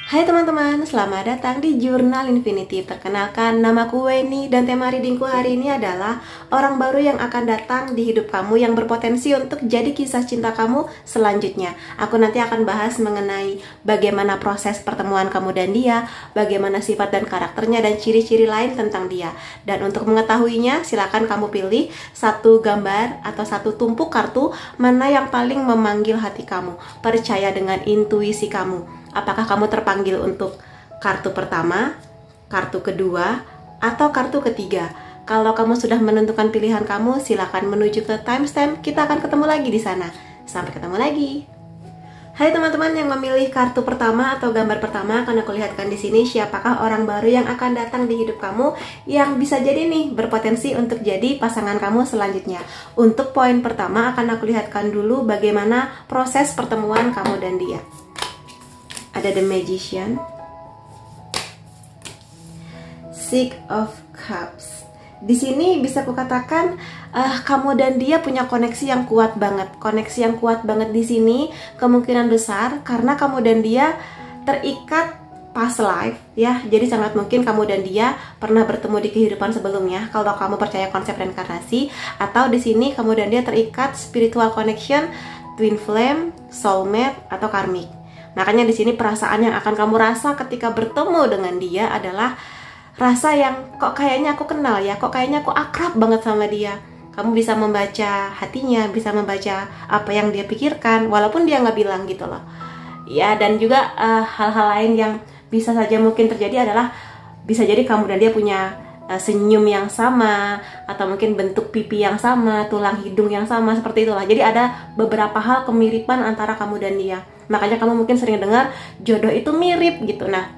Hai teman-teman, selamat datang di Jurnal Infinity. Perkenalkan, namaku Weni dan tema readingku hari ini adalah orang baru yang akan datang di hidup kamu yang berpotensi untuk jadi kisah cinta kamu selanjutnya. Aku nanti akan bahas mengenai bagaimana proses pertemuan kamu dan dia, bagaimana sifat dan karakternya dan ciri-ciri lain tentang dia. Dan untuk mengetahuinya, silakan kamu pilih satu gambar atau satu tumpuk kartu mana yang paling memanggil hati kamu. Percaya dengan intuisi kamu. Apakah kamu terpanggil untuk kartu pertama, kartu kedua, atau kartu ketiga? Kalau kamu sudah menentukan pilihan kamu, silakan menuju ke timestamp. Kita akan ketemu lagi di sana. Sampai ketemu lagi. Hai teman-teman yang memilih kartu pertama atau gambar pertama, akan aku lihatkan di sini siapakah orang baru yang akan datang di hidup kamu yang bisa jadi nih berpotensi untuk jadi pasangan kamu selanjutnya. Untuk poin pertama akan aku lihatkan dulu bagaimana proses pertemuan kamu dan dia. Ada The Magician, Six of Cups. Di sini bisa kukatakan kamu dan dia punya koneksi yang kuat banget. Koneksi yang kuat banget di sini kemungkinan besar karena kamu dan dia terikat past life ya. Jadi sangat mungkin kamu dan dia pernah bertemu di kehidupan sebelumnya kalau kamu percaya konsep reinkarnasi, atau di sini kamu dan dia terikat spiritual connection, twin flame, soulmate atau karmic. Makanya di sini perasaan yang akan kamu rasa ketika bertemu dengan dia adalah rasa yang kok kayaknya aku kenal ya, kok kayaknya aku akrab banget sama dia. Kamu bisa membaca hatinya, bisa membaca apa yang dia pikirkan, walaupun dia nggak bilang gitu loh. Ya, dan juga hal-hal lain yang bisa saja mungkin terjadi adalah bisa jadi kamu dan dia punya senyum yang sama, atau mungkin bentuk pipi yang sama, tulang hidung yang sama, seperti itulah. Jadi ada beberapa hal kemiripan antara kamu dan dia. Makanya kamu mungkin sering dengar jodoh itu mirip gitu. Nah,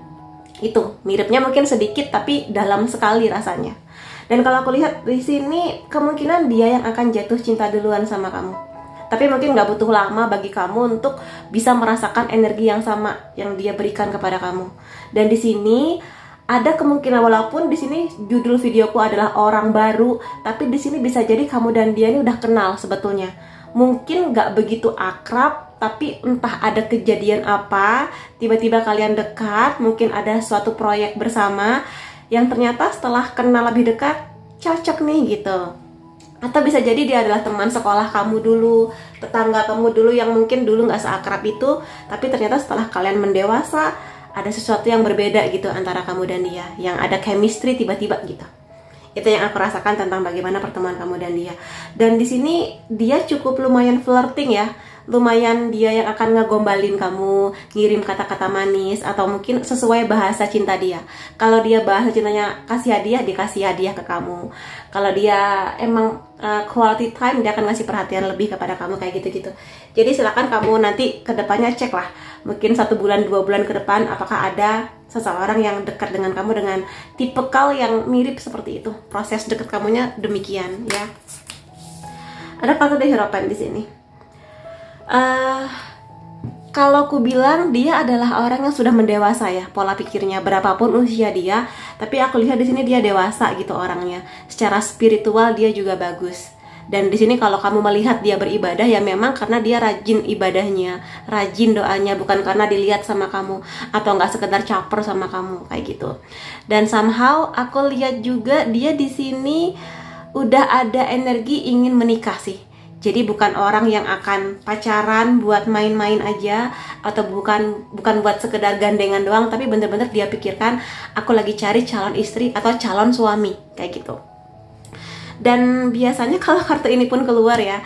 itu miripnya mungkin sedikit tapi dalam sekali rasanya. Dan kalau aku lihat di sini kemungkinan dia yang akan jatuh cinta duluan sama kamu. Tapi mungkin nggak butuh lama bagi kamu untuk bisa merasakan energi yang sama yang dia berikan kepada kamu. Dan di sini ada kemungkinan, walaupun di sini judul videoku adalah orang baru, tapi di sini bisa jadi kamu dan dia ini udah kenal sebetulnya. Mungkin nggak begitu akrab, tapi entah ada kejadian apa, tiba-tiba kalian dekat, mungkin ada suatu proyek bersama, yang ternyata setelah kenal lebih dekat, cocok nih gitu. Atau bisa jadi dia adalah teman sekolah kamu dulu, tetangga kamu dulu yang mungkin dulu nggak seakrab itu, tapi ternyata setelah kalian mendewasa, ada sesuatu yang berbeda gitu antara kamu dan dia, yang ada chemistry tiba-tiba gitu. Itu yang aku rasakan tentang bagaimana pertemuan kamu dan dia. Dan di sini dia cukup lumayan flirting ya. Lumayan dia yang akan ngegombalin kamu, ngirim kata-kata manis, atau mungkin sesuai bahasa cinta dia. Kalau dia bahasa cintanya kasih hadiah, dikasih hadiah ke kamu. Kalau dia emang quality time, dia akan ngasih perhatian lebih kepada kamu, kayak gitu-gitu. Jadi silakan kamu nanti kedepannya cek lah. Mungkin 1 bulan, 2 bulan ke depan, apakah ada seseorang yang dekat dengan kamu dengan tipikal yang mirip seperti itu. Proses dekat kamunya demikian ya. Ada kartu The Hierophant di sini. Kalau aku bilang dia adalah orang yang sudah mendewasa ya, pola pikirnya berapapun usia dia, tapi aku lihat di sini dia dewasa gitu orangnya. Secara spiritual dia juga bagus. Dan di sini kalau kamu melihat dia beribadah ya memang karena dia rajin ibadahnya, rajin doanya, bukan karena dilihat sama kamu atau nggak sekedar caper sama kamu kayak gitu. Dan somehow aku lihat juga dia di sini udah ada energi ingin menikah sih. Jadi bukan orang yang akan pacaran buat main-main aja, atau bukan buat sekedar gandengan doang, tapi bener-bener dia pikirkan aku lagi cari calon istri atau calon suami kayak gitu. Dan biasanya kalau kartu ini pun keluar ya,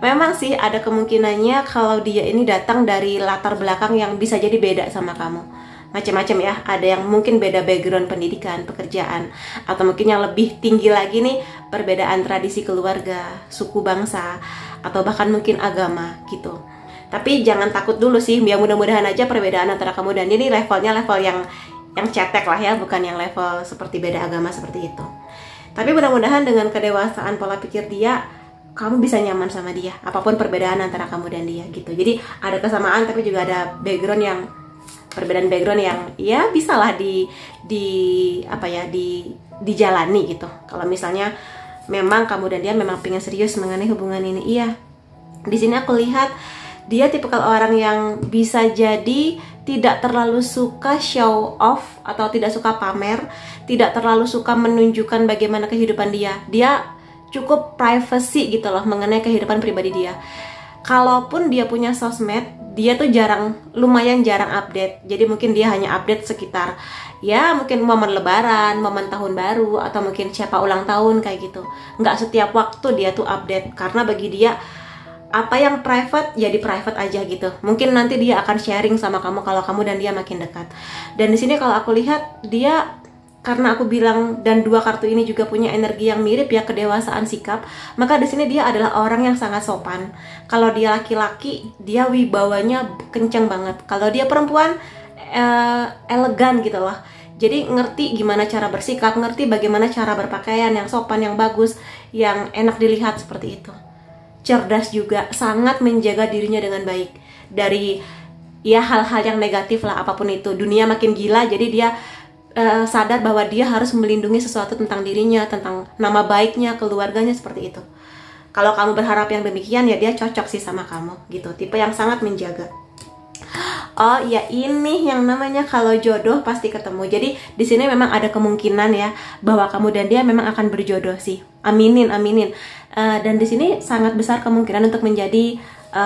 memang sih ada kemungkinannya kalau dia ini datang dari latar belakang yang bisa jadi beda sama kamu. Macam-macam ya, ada yang mungkin beda background pendidikan, pekerjaan, atau mungkin yang lebih tinggi lagi nih perbedaan tradisi keluarga, suku bangsa, atau bahkan mungkin agama gitu. Tapi jangan takut dulu sih, ya mudah-mudahan aja perbedaan antara kamu dan dia ini levelnya level yang cetek lah ya, bukan yang level seperti beda agama seperti itu. Tapi mudah-mudahan dengan kedewasaan pola pikir dia, kamu bisa nyaman sama dia, apapun perbedaan antara kamu dan dia gitu. Jadi ada kesamaan tapi juga ada perbedaan background yang ya bisa lah dijalani gitu. Kalau misalnya memang kamu dan dia memang pengen serius mengenai hubungan ini, iya. Di sini aku lihat dia tipikal orang yang bisa jadi tidak terlalu suka show off atau tidak suka pamer, tidak terlalu suka menunjukkan bagaimana kehidupan dia. Dia cukup privacy gitu loh mengenai kehidupan pribadi dia. Kalaupun dia punya sosmed, dia tuh lumayan jarang update. Jadi mungkin dia hanya update sekitar ya mungkin momen lebaran, momen tahun baru, atau mungkin siapa ulang tahun kayak gitu. Nggak setiap waktu dia tuh update, karena bagi dia apa yang private ya di private aja gitu. Mungkin nanti dia akan sharing sama kamu kalau kamu dan dia makin dekat. Dan di sini kalau aku lihat dia, karena aku bilang dan dua kartu ini juga punya energi yang mirip ya, kedewasaan sikap, maka di sini dia adalah orang yang sangat sopan. Kalau dia laki-laki, dia wibawanya kenceng banget. Kalau dia perempuan, elegan gitu loh. Jadi ngerti gimana cara bersikap, ngerti bagaimana cara berpakaian yang sopan, yang bagus, yang enak dilihat seperti itu. Cerdas juga, sangat menjaga dirinya dengan baik dari ya hal-hal yang negatif lah, apapun itu. Dunia makin gila, jadi dia sadar bahwa dia harus melindungi sesuatu tentang dirinya, tentang nama baiknya, keluarganya, seperti itu. Kalau kamu berharap yang demikian ya dia cocok sih sama kamu gitu, tipe yang sangat menjaga. Oh ya, ini yang namanya kalau jodoh pasti ketemu. Jadi di sini memang ada kemungkinan ya bahwa kamu dan dia memang akan berjodoh sih. Aminin, aminin. Dan di sini sangat besar kemungkinan untuk menjadi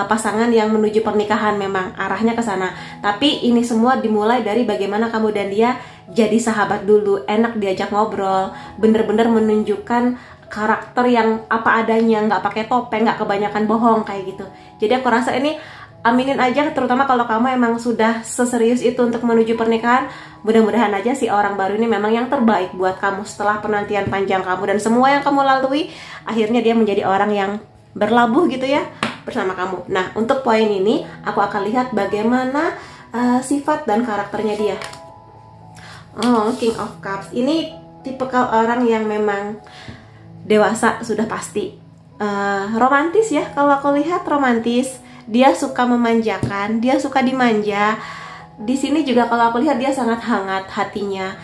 pasangan yang menuju pernikahan, memang arahnya ke sana. Tapi ini semua dimulai dari bagaimana kamu dan dia jadi sahabat dulu, enak diajak ngobrol, bener-bener menunjukkan karakter yang apa adanya, nggak pakai topeng, nggak kebanyakan bohong kayak gitu. Jadi aku rasa ini aminin aja, terutama kalau kamu emang sudah seserius itu untuk menuju pernikahan. Mudah-mudahan aja si orang baru ini memang yang terbaik buat kamu setelah penantian panjang kamu dan semua yang kamu lalui, akhirnya dia menjadi orang yang berlabuh gitu ya bersama kamu. Nah, untuk poin ini aku akan lihat bagaimana sifat dan karakternya dia. Oh, King of Cups. Ini tipikal orang yang memang dewasa sudah pasti. Romantis ya, kalau aku lihat romantis. Dia suka memanjakan, dia suka dimanja. Di sini juga kalau aku lihat dia sangat hangat hatinya,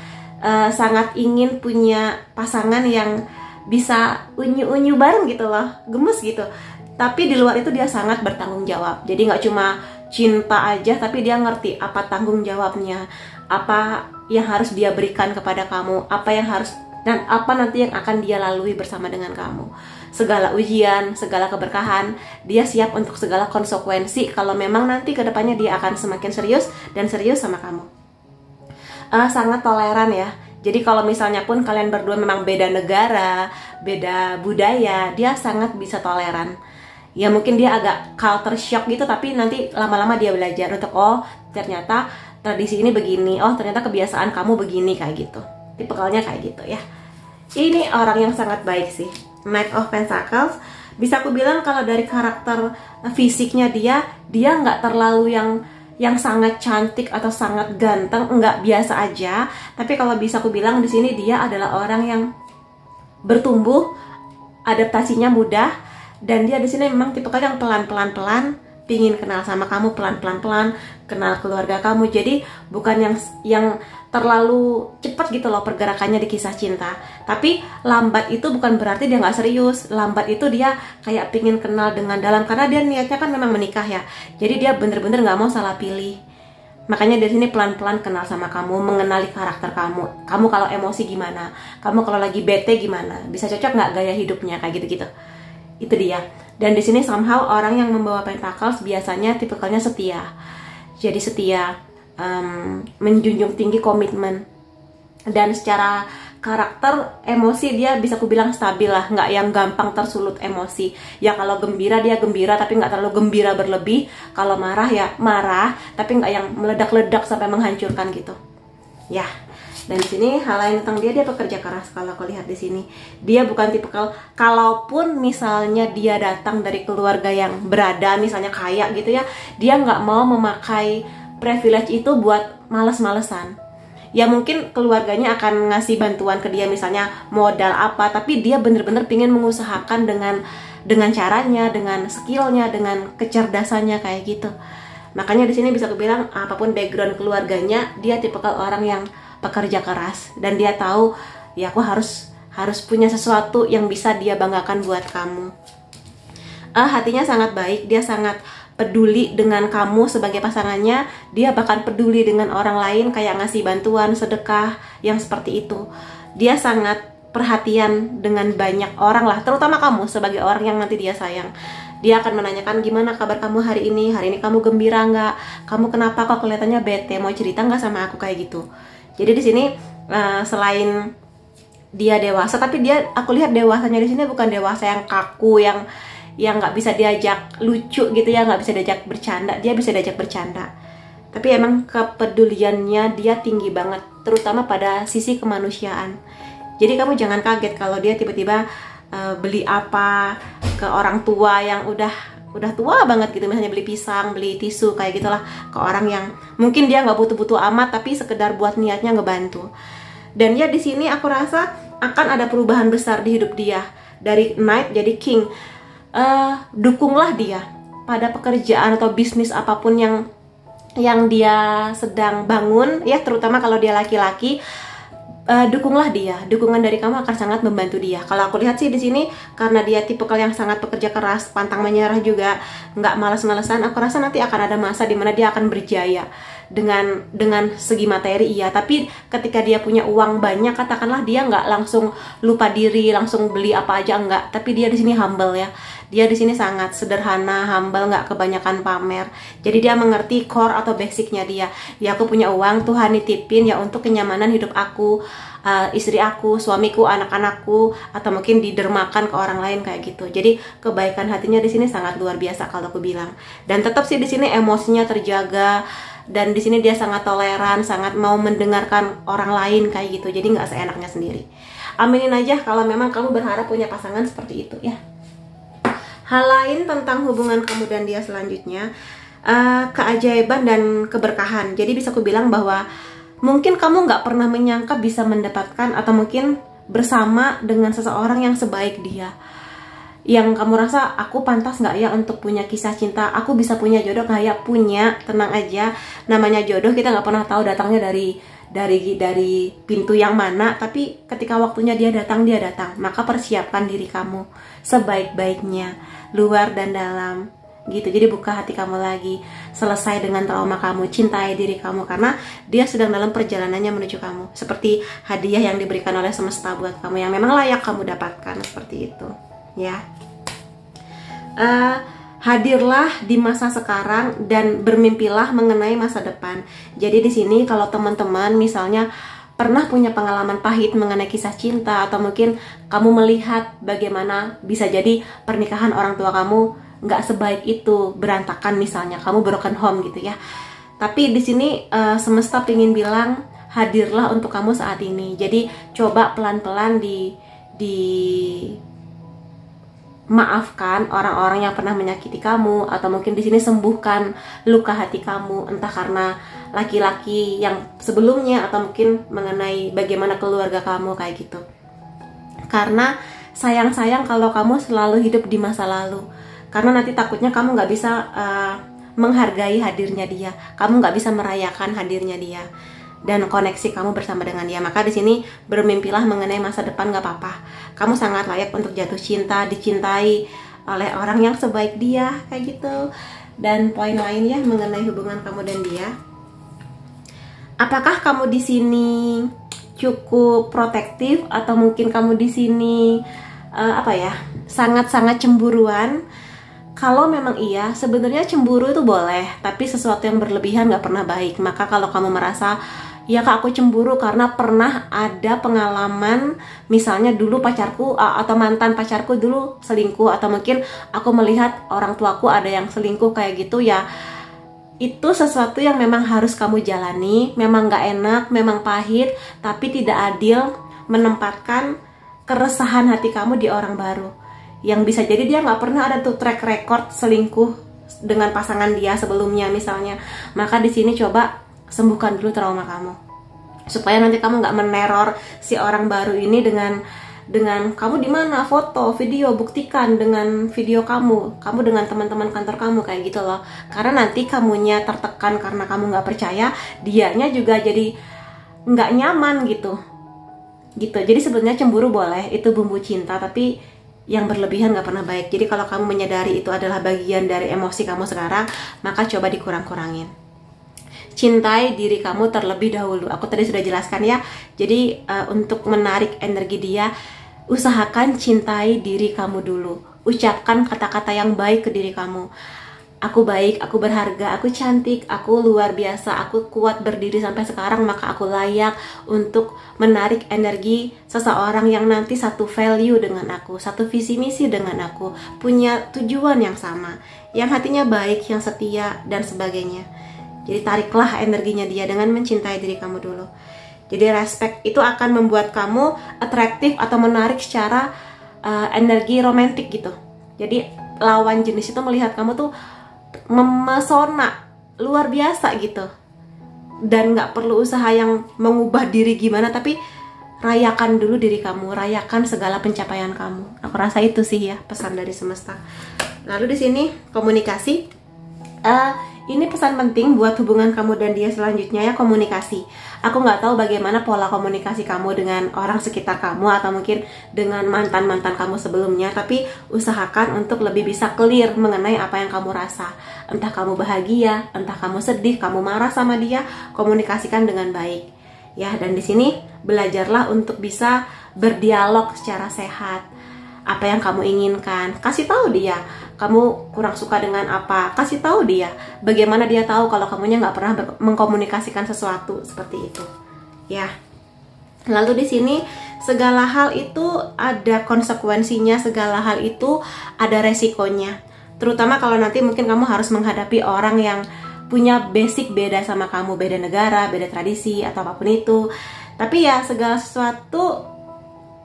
sangat ingin punya pasangan yang bisa unyu-unyu bareng gitu loh, gemes gitu. Tapi di luar itu dia sangat bertanggung jawab. Jadi nggak cuma cinta aja, tapi dia ngerti apa tanggung jawabnya, apa yang harus dia berikan kepada kamu, apa yang harus dan apa nanti yang akan dia lalui bersama dengan kamu. Segala ujian, segala keberkahan, dia siap untuk segala konsekuensi kalau memang nanti kedepannya dia akan semakin serius dan serius sama kamu. Sangat toleran ya. Jadi kalau misalnya pun kalian berdua memang beda negara, beda budaya, dia sangat bisa toleran. Ya mungkin dia agak culture shock gitu, tapi nanti lama-lama dia belajar untuk oh ternyata tradisi ini begini, oh ternyata kebiasaan kamu begini, kayak gitu. Tipikalnya kayak gitu ya. Ini orang yang sangat baik sih. Knight of Pentacles. Bisa aku bilang kalau dari karakter fisiknya dia nggak terlalu yang sangat cantik atau sangat ganteng, nggak, biasa aja. Tapi kalau bisa aku bilang di sini dia adalah orang yang bertumbuh, adaptasinya mudah, dan dia di sini memang tipe yang pelan-pelan, pingin kenal sama kamu pelan-pelan, kenal keluarga kamu. Jadi bukan yang terlalu cepat gitu loh pergerakannya di kisah cinta. Tapi lambat itu bukan berarti dia nggak serius. Lambat itu dia kayak pingin kenal dengan dalam, karena dia niatnya kan memang menikah ya. Jadi dia bener-bener nggak mau salah pilih. Makanya dari sini pelan-pelan kenal sama kamu, mengenali karakter kamu. Kamu kalau emosi gimana? Kamu kalau lagi bete gimana? Bisa cocok nggak gaya hidupnya, kayak gitu-gitu. Itu dia. Dan di sini somehow orang yang membawa Pentacles biasanya tipikalnya setia. Jadi setia, menjunjung tinggi komitmen, dan secara karakter emosi dia bisa aku bilang stabil lah, nggak yang gampang tersulut emosi. Ya kalau gembira dia gembira tapi nggak terlalu gembira berlebih. Kalau marah ya marah tapi nggak yang meledak-ledak sampai menghancurkan gitu. Ya. Dan di sini hal lain tentang dia pekerja keras. Kalau aku lihat di sini dia bukan tipikal, kalaupun misalnya dia datang dari keluarga yang berada, misalnya kaya gitu ya, dia nggak mau memakai privilege itu buat males-malesan. Ya mungkin keluarganya akan ngasih bantuan ke dia, misalnya modal apa, tapi dia bener-bener pingin mengusahakan dengan caranya, dengan skillnya, dengan kecerdasannya kayak gitu. Makanya di sini bisa aku bilang apapun background keluarganya, dia tipikal orang yang pekerja keras, dan dia tahu ya aku harus punya sesuatu yang bisa dia banggakan buat kamu. Hatinya sangat baik, dia sangat peduli dengan kamu sebagai pasangannya, dia bahkan peduli dengan orang lain kayak ngasih bantuan, sedekah, yang seperti itu. Dia sangat perhatian dengan banyak orang lah, terutama kamu sebagai orang yang nanti dia sayang. Dia akan menanyakan gimana kabar kamu hari ini kamu gembira nggak, kamu kenapa kok kelihatannya bete, mau cerita nggak sama aku, kayak gitu. Jadi di sini selain dia dewasa, tapi aku lihat dewasanya di sini bukan dewasa yang kaku, yang nggak bisa diajak lucu gitu ya, nggak bisa diajak bercanda. Dia bisa diajak bercanda, tapi emang kepeduliannya dia tinggi banget, terutama pada sisi kemanusiaan. Jadi kamu jangan kaget kalau dia tiba-tiba beli apa ke orang tua yang udah tua banget gitu, misalnya beli pisang, beli tisu, kayak gitulah, ke orang yang mungkin dia nggak butuh-butuh amat, tapi sekedar buat niatnya ngebantu. Dan ya di sini aku rasa akan ada perubahan besar di hidup dia, dari Knight jadi King. Dukunglah dia pada pekerjaan atau bisnis apapun yang dia sedang bangun ya, terutama kalau dia laki-laki. Dukunglah dia, dukungan dari kamu akan sangat membantu dia. Kalau aku lihat sih di sini, karena dia tipikal yang sangat pekerja keras, pantang menyerah juga, nggak malas-malesan. Aku rasa nanti akan ada masa dimana dia akan berjaya dengan segi materi iya, tapi ketika dia punya uang banyak, katakanlah dia nggak langsung lupa diri, langsung beli apa aja, enggak. Tapi dia di sini humble ya. Dia di sini sangat sederhana, humble, nggak kebanyakan pamer. Jadi dia mengerti core atau basicnya dia. Ya aku punya uang, Tuhan nitipin ya untuk kenyamanan hidup aku, istri aku, suamiku, anak-anakku, atau mungkin didermakan ke orang lain kayak gitu. Jadi kebaikan hatinya di sini sangat luar biasa kalau aku bilang. Dan tetap sih di sini emosinya terjaga, dan di sini dia sangat toleran, sangat mau mendengarkan orang lain kayak gitu. Jadi nggak seenaknya sendiri. Aminin aja kalau memang kamu berharap punya pasangan seperti itu ya. Hal lain tentang hubungan kamu dan dia selanjutnya, keajaiban dan keberkahan. Jadi bisa aku bilang bahwa mungkin kamu nggak pernah menyangka bisa mendapatkan atau mungkin bersama dengan seseorang yang sebaik dia, yang kamu rasa aku pantas nggak ya untuk punya kisah cinta, aku bisa punya jodoh nggak ya? Punya, tenang aja. Namanya jodoh kita nggak pernah tahu datangnya dari pintu yang mana, tapi ketika waktunya dia datang. Maka persiapkan diri kamu sebaik-baiknya, luar dan dalam gitu. Jadi buka hati kamu lagi, selesai dengan trauma kamu, cintai diri kamu, karena dia sedang dalam perjalanannya menuju kamu, seperti hadiah yang diberikan oleh semesta buat kamu yang memang layak kamu dapatkan, seperti itu ya. Hadirlah di masa sekarang dan bermimpilah mengenai masa depan. Jadi di sini kalau teman-teman misalnya pernah punya pengalaman pahit mengenai kisah cinta, atau mungkin kamu melihat bagaimana bisa jadi pernikahan orang tua kamu nggak sebaik itu, berantakan misalnya, kamu broken home gitu ya. Tapi di sini semesta ingin bilang hadirlah untuk kamu saat ini. Jadi coba pelan-pelan maafkan orang-orang yang pernah menyakiti kamu, atau mungkin di sini sembuhkan luka hati kamu, entah karena laki-laki yang sebelumnya atau mungkin mengenai bagaimana keluarga kamu kayak gitu. Karena sayang kalau kamu selalu hidup di masa lalu, karena nanti takutnya kamu nggak bisa menghargai hadirnya dia, kamu nggak bisa merayakan hadirnya dia dan koneksi kamu bersama dengan dia. Maka di sini bermimpilah mengenai masa depan, nggak apa-apa. Kamu sangat layak untuk jatuh cinta, dicintai oleh orang yang sebaik dia kayak gitu. Dan poin lainnya mengenai hubungan kamu dan dia, apakah kamu di sini cukup protektif, atau mungkin kamu di sini sangat-sangat cemburuan? Kalau memang iya, sebenarnya cemburu itu boleh, tapi sesuatu yang berlebihan nggak pernah baik. Maka kalau kamu merasa, ya kak aku cemburu karena pernah ada pengalaman, misalnya dulu pacarku atau mantan pacarku dulu selingkuh, atau mungkin aku melihat orang tuaku ada yang selingkuh kayak gitu ya, itu sesuatu yang memang harus kamu jalani. Memang nggak enak, memang pahit, tapi tidak adil menempatkan keresahan hati kamu di orang baru, yang bisa jadi dia nggak pernah ada tuh track record selingkuh dengan pasangan dia sebelumnya misalnya. Maka di sini coba sembuhkan dulu trauma kamu, supaya nanti kamu nggak meneror si orang baru ini dengan kamu di mana, foto, video, buktikan dengan video kamu dengan teman-teman kantor kamu kayak gitu loh. Karena nanti kamunya tertekan karena kamu nggak percaya, dianya juga jadi nggak nyaman gitu. Jadi sebenarnya cemburu boleh, itu bumbu cinta, tapi yang berlebihan nggak pernah baik. Jadi kalau kamu menyadari itu adalah bagian dari emosi kamu sekarang, maka coba dikurang-kurangin. Cintai diri kamu terlebih dahulu. Aku tadi sudah jelaskan ya. Jadi untuk menarik energi dia, usahakan cintai diri kamu dulu. Ucapkan kata-kata yang baik ke diri kamu. Aku baik, aku berharga, aku cantik, aku luar biasa, aku kuat berdiri sampai sekarang, maka aku layak untuk menarik energi seseorang yang nanti satu value dengan aku, satu visi misi dengan aku, punya tujuan yang sama, yang hatinya baik, yang setia, dan sebagainya. Jadi tariklah energinya dia dengan mencintai diri kamu dulu. Jadi respect itu akan membuat kamu atraktif atau menarik secara energi romantik gitu. Jadi lawan jenis itu melihat kamu tuh memesona luar biasa gitu, dan nggak perlu usaha yang mengubah diri gimana, tapi rayakan dulu diri kamu, rayakan segala pencapaian kamu. Aku rasa itu sih ya pesan dari semesta. Lalu di sini komunikasi, ini pesan penting buat hubungan kamu dan dia selanjutnya ya, komunikasi. Aku nggak tahu bagaimana pola komunikasi kamu dengan orang sekitar kamu atau mungkin dengan mantan-mantan kamu sebelumnya, tapi usahakan untuk lebih bisa clear mengenai apa yang kamu rasa. Entah kamu bahagia, entah kamu sedih, kamu marah sama dia, komunikasikan dengan baik. Ya, dan di sini belajarlah untuk bisa berdialog secara sehat. Apa yang kamu inginkan, kasih tahu dia. Kamu kurang suka dengan apa, kasih tahu dia. Bagaimana dia tahu kalau kamunya nggak pernah mengkomunikasikan sesuatu seperti itu, ya. Lalu di sini segala hal itu ada konsekuensinya, segala hal itu ada resikonya. Terutama kalau nanti mungkin kamu harus menghadapi orang yang punya basic beda sama kamu, beda negara, beda tradisi atau apapun itu. Tapi ya segala sesuatu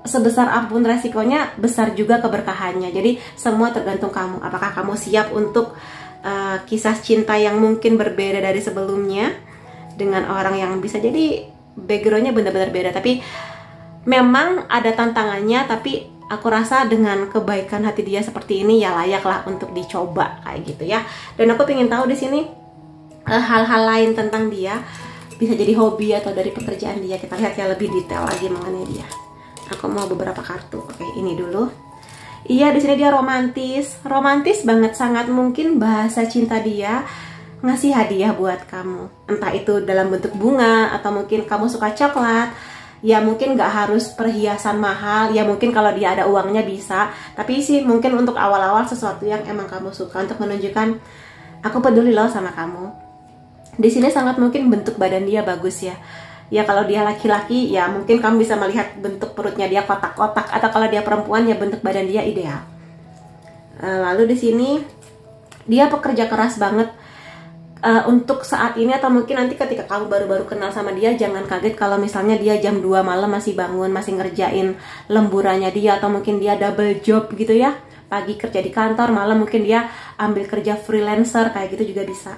sebesar apapun resikonya, besar juga keberkahannya. Jadi semua tergantung kamu. Apakah kamu siap untuk kisah cinta yang mungkin berbeda dari sebelumnya dengan orang yang bisa jadi backgroundnya benar-benar beda. Tapi memang ada tantangannya, tapi aku rasa dengan kebaikan hati dia seperti ini ya layaklah untuk dicoba kayak gitu ya. Dan aku pengen tahu di sini hal-hal lain tentang dia, bisa jadi hobi atau dari pekerjaan dia. Kita lihat ya lebih detail lagi mengenai dia. Aku mau beberapa kartu. Oke, ini dulu. Iya, di sini dia romantis. Romantis banget, sangat mungkin bahasa cinta dia ngasih hadiah buat kamu. Entah itu dalam bentuk bunga atau mungkin kamu suka coklat. Ya mungkin nggak harus perhiasan mahal. Ya mungkin kalau dia ada uangnya bisa. Tapi sih mungkin untuk awal-awal sesuatu yang emang kamu suka, untuk menunjukkan aku peduli loh sama kamu. Di sini sangat mungkin bentuk badan dia bagus ya. Ya kalau dia laki-laki ya mungkin kamu bisa melihat bentuk perutnya dia kotak-kotak, atau kalau dia perempuan ya bentuk badan dia ideal. Lalu di sini dia pekerja keras banget untuk saat ini, atau mungkin nanti ketika kamu baru-baru kenal sama dia, jangan kaget kalau misalnya dia jam 2 malam masih bangun, masih ngerjain lemburannya dia, atau mungkin dia double job gitu ya. Pagi kerja di kantor, malam mungkin dia ambil kerja freelancer, kayak gitu juga bisa.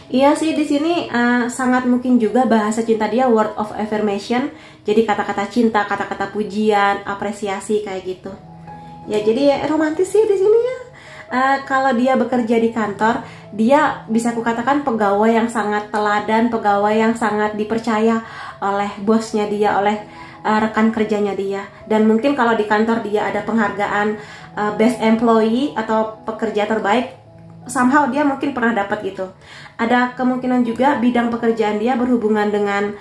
Iya sih, di sini sangat mungkin juga bahasa cinta dia word of affirmation. Jadi kata-kata cinta, kata-kata pujian, apresiasi kayak gitu. Ya jadi romantis sih di sini ya. Kalau dia bekerja di kantor, dia bisa aku katakan pegawai yang sangat teladan, pegawai yang sangat dipercaya oleh bosnya dia, oleh rekan kerjanya dia. Dan mungkin kalau di kantor dia ada penghargaan best employee atau pekerja terbaik, somehow dia mungkin pernah dapat gitu. Ada kemungkinan juga bidang pekerjaan dia berhubungan dengan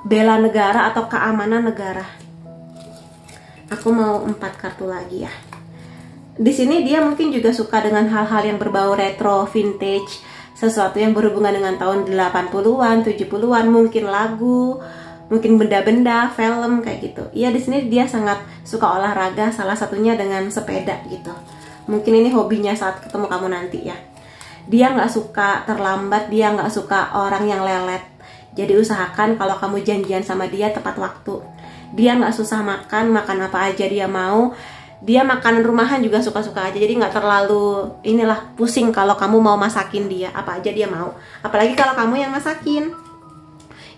bela negara atau keamanan negara. Aku mau 4 kartu lagi ya. Di sini dia mungkin juga suka dengan hal-hal yang berbau retro, vintage, sesuatu yang berhubungan dengan tahun 80-an, 70-an, mungkin lagu, mungkin benda-benda, film kayak gitu. Iya, di sini dia sangat suka olahraga, salah satunya dengan sepeda gitu. Mungkin ini hobinya saat ketemu kamu nanti ya. Dia nggak suka terlambat, dia nggak suka orang yang lelet. Jadi usahakan kalau kamu janjian sama dia tepat waktu. Dia nggak susah makan apa aja dia mau. Dia makanan rumahan juga suka-suka aja. Jadi nggak terlalu pusing kalau kamu mau masakin dia, apa aja dia mau. Apalagi kalau kamu yang masakin.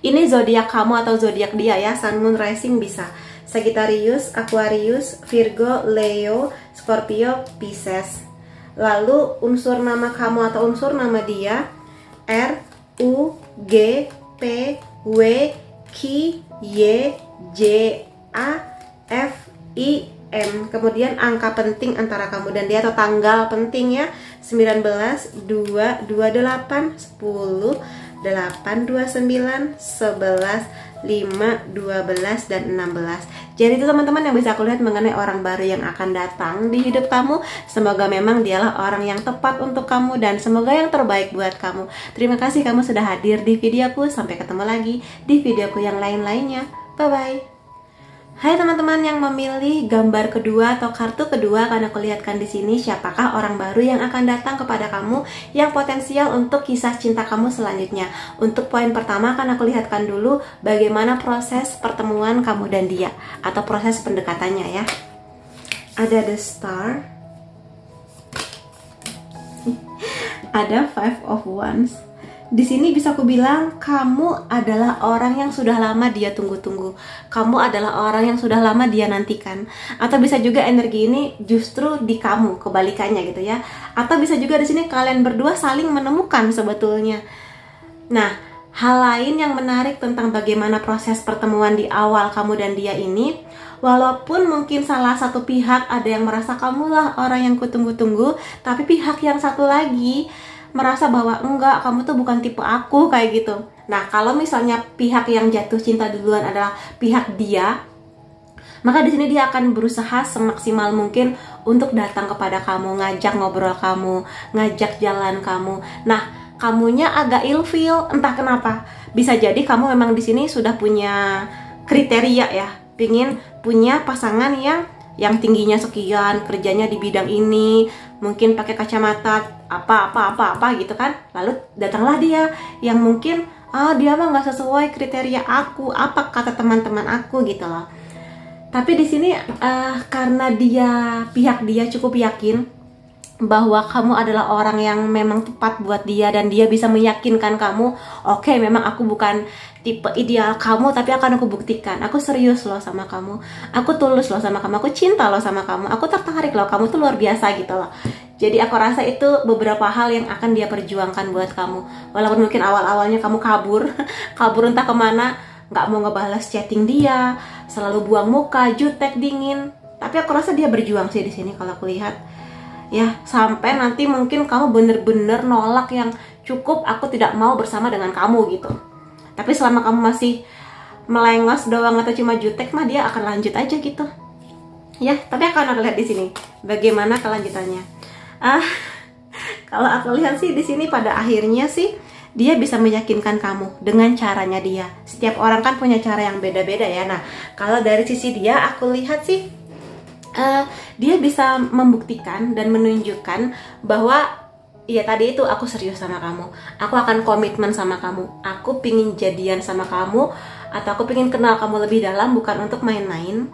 Ini zodiak kamu atau zodiak dia ya, Sun, Moon, Rising bisa. Sagittarius, Aquarius, Virgo, Leo, Scorpio, Pisces. Lalu unsur nama kamu atau unsur nama dia R, U, G, P, W, Q, Y, J, A, F, I, kemudian angka penting antara kamu dan dia atau tanggal penting ya, 19, 2, 28, 10, 8, 29, 11, 5, 12, dan 16. Jadi itu teman-teman yang bisa aku lihat mengenai orang baru yang akan datang di hidup kamu. Semoga memang dialah orang yang tepat untuk kamu dan semoga yang terbaik buat kamu. Terima kasih kamu sudah hadir di videoku. Sampai ketemu lagi di videoku yang lain-lainnya. Bye-bye. Hai teman-teman yang memilih gambar kedua atau kartu kedua, akan aku lihatkan di sini siapakah orang baru yang akan datang kepada kamu yang potensial untuk kisah cinta kamu selanjutnya. Untuk poin pertama akan aku lihatkan dulu bagaimana proses pertemuan kamu dan dia atau proses pendekatannya ya. Ada the star, ada five of wands. Di sini bisa aku bilang kamu adalah orang yang sudah lama dia tunggu-tunggu. Kamu adalah orang yang sudah lama dia nantikan. Atau bisa juga energi ini justru di kamu, kebalikannya gitu ya. Atau bisa juga di sini kalian berdua saling menemukan sebetulnya. Nah, hal lain yang menarik tentang bagaimana proses pertemuan di awal kamu dan dia ini, walaupun mungkin salah satu pihak ada yang merasa kamulah orang yang kutunggu-tunggu, tapi pihak yang satu lagi merasa bahwa enggak, kamu tuh bukan tipe aku kayak gitu. Nah, kalau misalnya pihak yang jatuh cinta duluan adalah pihak dia, maka di sini dia akan berusaha semaksimal mungkin untuk datang kepada kamu, ngajak ngobrol kamu, ngajak jalan kamu. Nah, kamunya agak ilfeel, entah kenapa. Bisa jadi kamu memang di sini sudah punya kriteria ya, pingin punya pasangan yang tingginya sekian, kerjanya di bidang ini, mungkin pakai kacamata apa gitu kan. Lalu datanglah dia yang mungkin dia mah nggak sesuai kriteria aku, apa kata teman-teman aku gitu loh. Tapi di sini karena pihak dia cukup yakin bahwa kamu adalah orang yang memang tepat buat dia dan dia bisa meyakinkan kamu, oke, memang aku bukan tipe ideal kamu, tapi akan aku buktikan, aku serius loh sama kamu, aku tulus loh sama kamu, aku cinta loh sama kamu, aku tertarik loh, kamu tuh luar biasa gitu loh. Jadi aku rasa itu beberapa hal yang akan dia perjuangkan buat kamu. Walaupun mungkin awal-awalnya kamu kabur entah kemana, nggak mau ngebales chatting dia, selalu buang muka, jutek, dingin, tapi aku rasa dia berjuang sih di sini kalau aku lihat. Ya, sampai nanti mungkin kamu bener-bener nolak yang cukup, aku tidak mau bersama dengan kamu gitu. Tapi selama kamu masih melengos doang atau cuma jutek mah, dia akan lanjut aja gitu. Ya, tapi akan aku lihat di sini bagaimana kelanjutannya. Kalau aku lihat sih di sini pada akhirnya sih dia bisa meyakinkan kamu dengan caranya dia. Setiap orang kan punya cara yang beda-beda ya. Nah, kalau dari sisi dia aku lihat sih dia bisa membuktikan dan menunjukkan bahwa ya tadi itu, aku serius sama kamu, aku akan komitmen sama kamu, aku pingin jadian sama kamu, atau aku pingin kenal kamu lebih dalam, bukan untuk main-main.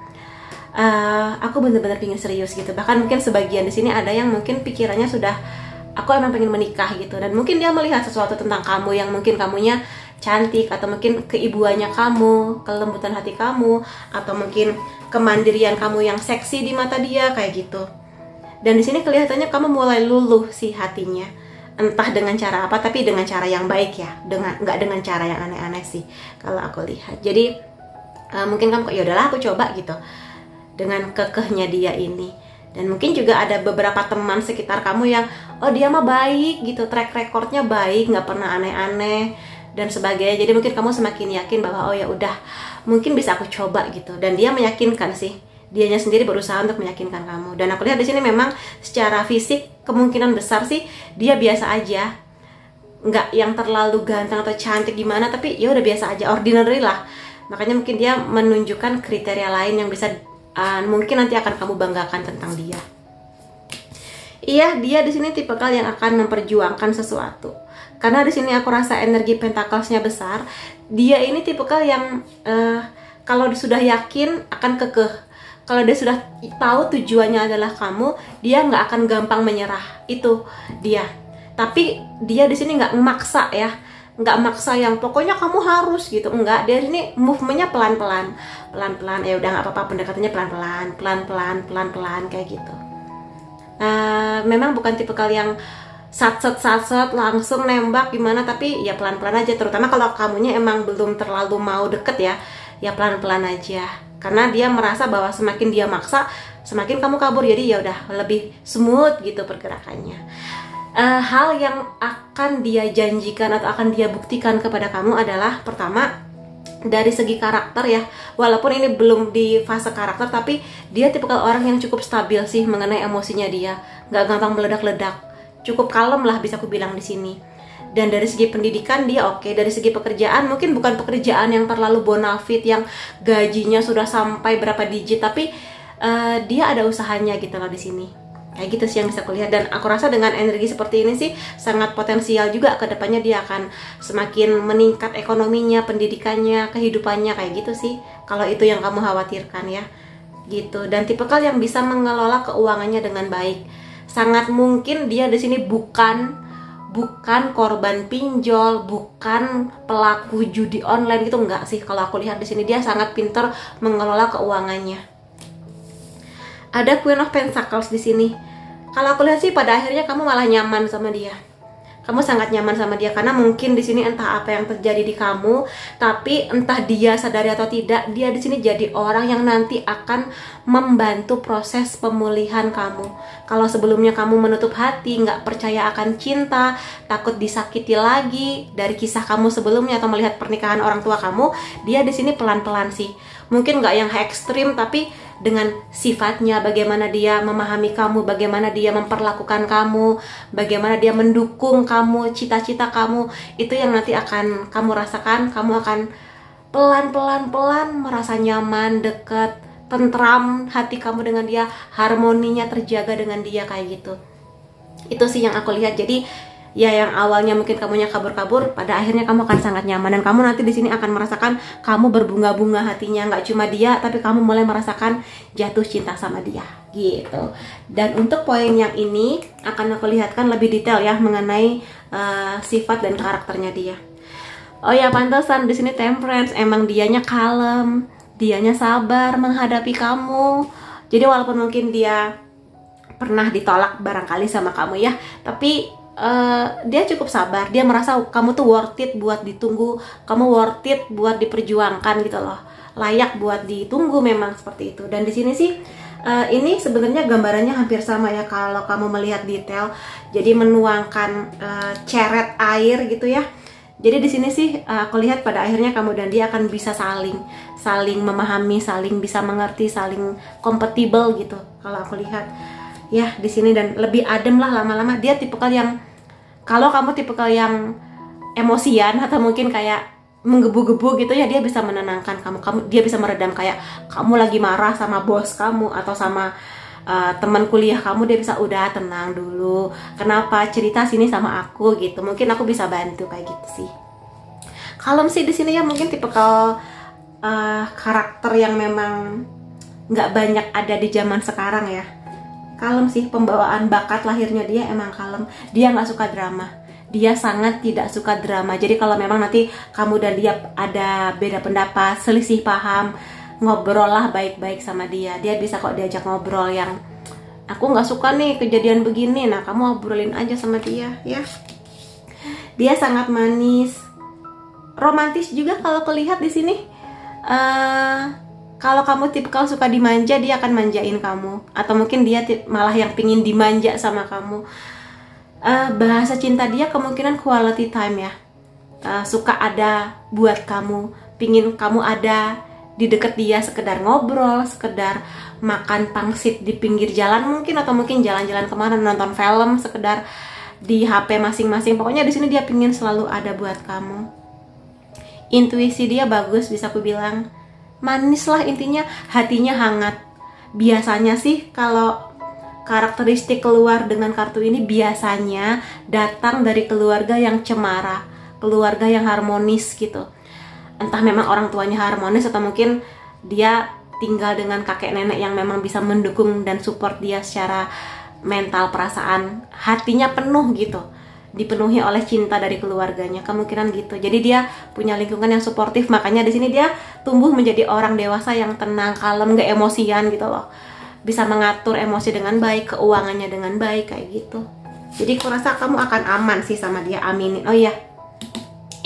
Aku bener-bener pingin serius gitu. Bahkan mungkin sebagian di sini ada yang mungkin pikirannya sudah, aku emang pengen menikah gitu, dan mungkin dia melihat sesuatu tentang kamu yang mungkin kamunya cantik, atau mungkin keibuannya kamu, kelembutan hati kamu, atau mungkin kemandirian kamu yang seksi di mata dia kayak gitu. Dan di sini kelihatannya kamu mulai luluh sih hatinya, entah dengan cara apa, tapi dengan cara yang baik ya, nggak dengan cara yang aneh-aneh sih kalau aku lihat. Jadi mungkin kamu ya udahlah aku coba gitu dengan kekehnya dia ini. Dan mungkin juga ada beberapa teman sekitar kamu yang dia mah baik gitu, track recordnya baik, nggak pernah aneh-aneh dan sebagainya. Jadi mungkin kamu semakin yakin bahwa ya udah, mungkin bisa aku coba gitu. Dan dia meyakinkan sih, dianya sendiri berusaha untuk meyakinkan kamu. Dan aku lihat di sini memang secara fisik kemungkinan besar sih dia biasa aja, nggak yang terlalu ganteng atau cantik gimana, tapi ya udah biasa aja, ordinary lah. Makanya mungkin dia menunjukkan kriteria lain yang bisa mungkin nanti akan kamu banggakan tentang dia. Iya, dia di sini tipikal yang akan memperjuangkan sesuatu. Karena di sini aku rasa energi Pentacles-nya besar. Dia ini tipikal yang kalau sudah yakin akan kekeh. Kalau dia sudah tahu tujuannya adalah kamu, dia nggak akan gampang menyerah. Itu dia. Tapi dia di sini nggak memaksa ya, nggak maksa yang pokoknya kamu harus gitu. Enggak, dia ini movement-nya pelan-pelan, pelan-pelan. Ya udah nggak apa-apa, pendekatannya pelan-pelan, pelan-pelan, pelan-pelan kayak gitu. Memang bukan tipikal yang satset langsung nembak gimana, tapi ya pelan-pelan aja. Terutama kalau kamunya emang belum terlalu mau deket ya pelan-pelan aja. Karena dia merasa bahwa semakin dia maksa, Semakin kamu kabur, jadi ya udah lebih smooth gitu pergerakannya. Hal yang akan dia janjikan atau akan dia buktikan kepada kamu adalah, pertama, dari segi karakter ya. Walaupun ini belum di fase karakter, tapi dia tipikal orang yang cukup stabil sih mengenai emosinya dia. Nggak gampang meledak-ledak, cukup kalem lah bisa aku bilang di sini. Dan dari segi pendidikan dia oke. Dari segi pekerjaan mungkin bukan pekerjaan yang terlalu bonafit yang gajinya sudah sampai berapa digit, tapi dia ada usahanya gitu loh di sini. Kayak gitu sih yang bisa kulihat, dan aku rasa dengan energi seperti ini sih sangat potensial juga ke depannya dia akan semakin meningkat ekonominya, pendidikannya, kehidupannya, kayak gitu sih. Kalau itu yang kamu khawatirkan ya. Gitu. Dan tipikal yang bisa mengelola keuangannya dengan baik. Sangat mungkin dia di sini bukan korban pinjol, bukan pelaku judi online gitu, enggak sih. Kalau aku lihat di sini dia sangat pintar mengelola keuangannya. Ada Queen of Pentacles di sini. Kalau aku lihat sih pada akhirnya kamu malah nyaman sama dia. Kamu sangat nyaman sama dia karena mungkin di sini entah apa yang terjadi di kamu, tapi entah dia sadari atau tidak, dia di sini jadi orang yang nanti akan membantu proses pemulihan kamu. Kalau sebelumnya kamu menutup hati, nggak percaya akan cinta, takut disakiti lagi dari kisah kamu sebelumnya atau melihat pernikahan orang tua kamu, dia di sini pelan-pelan sih. Mungkin nggak yang ekstrim, tapi dengan sifatnya, bagaimana dia memahami kamu, bagaimana dia memperlakukan kamu, bagaimana dia mendukung kamu, cita-cita kamu, itu yang nanti akan kamu rasakan. Kamu akan pelan-pelan merasa nyaman, deket, tentram hati kamu dengan dia, harmoninya terjaga dengan dia, kayak gitu. Itu sih yang aku lihat. Jadi ya yang awalnya mungkin kamunya kabur-kabur, pada akhirnya kamu akan sangat nyaman, dan kamu nanti di sini akan merasakan kamu berbunga-bunga hatinya, nggak cuma dia, tapi kamu mulai merasakan jatuh cinta sama dia gitu. Dan untuk poin yang ini akan aku lihatkan lebih detail ya mengenai sifat dan karakternya dia. Oh ya, pantesan di sini Temperance, emang dianya kalem, dianya sabar menghadapi kamu. Jadi walaupun mungkin dia pernah ditolak barangkali sama kamu ya, tapi dia cukup sabar. Dia merasa kamu tuh worth it buat ditunggu, kamu worth it buat diperjuangkan gitu loh, layak buat ditunggu, memang seperti itu. Dan di sini sih ini sebenarnya gambarannya hampir sama ya kalau kamu melihat detail. Jadi menuangkan ceret air gitu ya. Jadi di sini sih aku lihat pada akhirnya kamu dan dia akan bisa saling memahami, saling bisa mengerti, saling kompatibel gitu. Kalau aku lihat ya di sini, dan lebih adem lah lama-lama. Dia tipikal yang, kalau kamu tipikal yang emosian atau mungkin kayak menggebu-gebu gitu ya, dia bisa menenangkan kamu, dia bisa meredam. Kayak kamu lagi marah sama bos kamu atau sama teman kuliah kamu, dia bisa, udah tenang dulu, kenapa, cerita sini sama aku gitu, mungkin aku bisa bantu, kayak gitu sih. Kalem sih di sini ya, mungkin tipikal karakter yang memang nggak banyak ada di zaman sekarang ya. Kalem sih, pembawaan bakat lahirnya dia emang kalem. Dia nggak suka drama, dia sangat tidak suka drama. Jadi kalau memang nanti kamu dan dia ada beda pendapat, selisih paham, ngobrol lah baik-baik sama dia. Dia bisa kok diajak ngobrol yang, aku nggak suka nih kejadian begini, nah kamu obrolin aja sama dia ya. Dia sangat manis, romantis juga kalau kelihat di sini. Kalau kamu tipikal suka dimanja, dia akan manjain kamu. Atau mungkin dia malah yang pingin dimanja sama kamu. Bahasa cinta dia kemungkinan quality time ya. Suka ada buat kamu, pingin kamu ada di deket dia, sekedar ngobrol, sekedar makan pangsit di pinggir jalan mungkin, atau mungkin jalan-jalan kemana, nonton film, sekedar di HP masing-masing. Pokoknya di sini dia pingin selalu ada buat kamu. Intuisi dia bagus, bisa aku bilang. Manis lah intinya, hatinya hangat. Biasanya sih kalau karakteristik keluar dengan kartu ini biasanya datang dari keluarga yang cemara, keluarga yang harmonis gitu. Entah memang orang tuanya harmonis atau mungkin dia tinggal dengan kakek nenek yang memang bisa mendukung dan support dia secara mental, perasaan, hatinya penuh gitu, dipenuhi oleh cinta dari keluarganya, kemungkinan gitu. Jadi dia punya lingkungan yang suportif, makanya di sini dia tumbuh menjadi orang dewasa yang tenang, kalem, gak emosian gitu loh. Bisa mengatur emosi dengan baik, keuangannya dengan baik, kayak gitu. Jadi aku rasa kamu akan aman sih sama dia, aminin. Oh iya,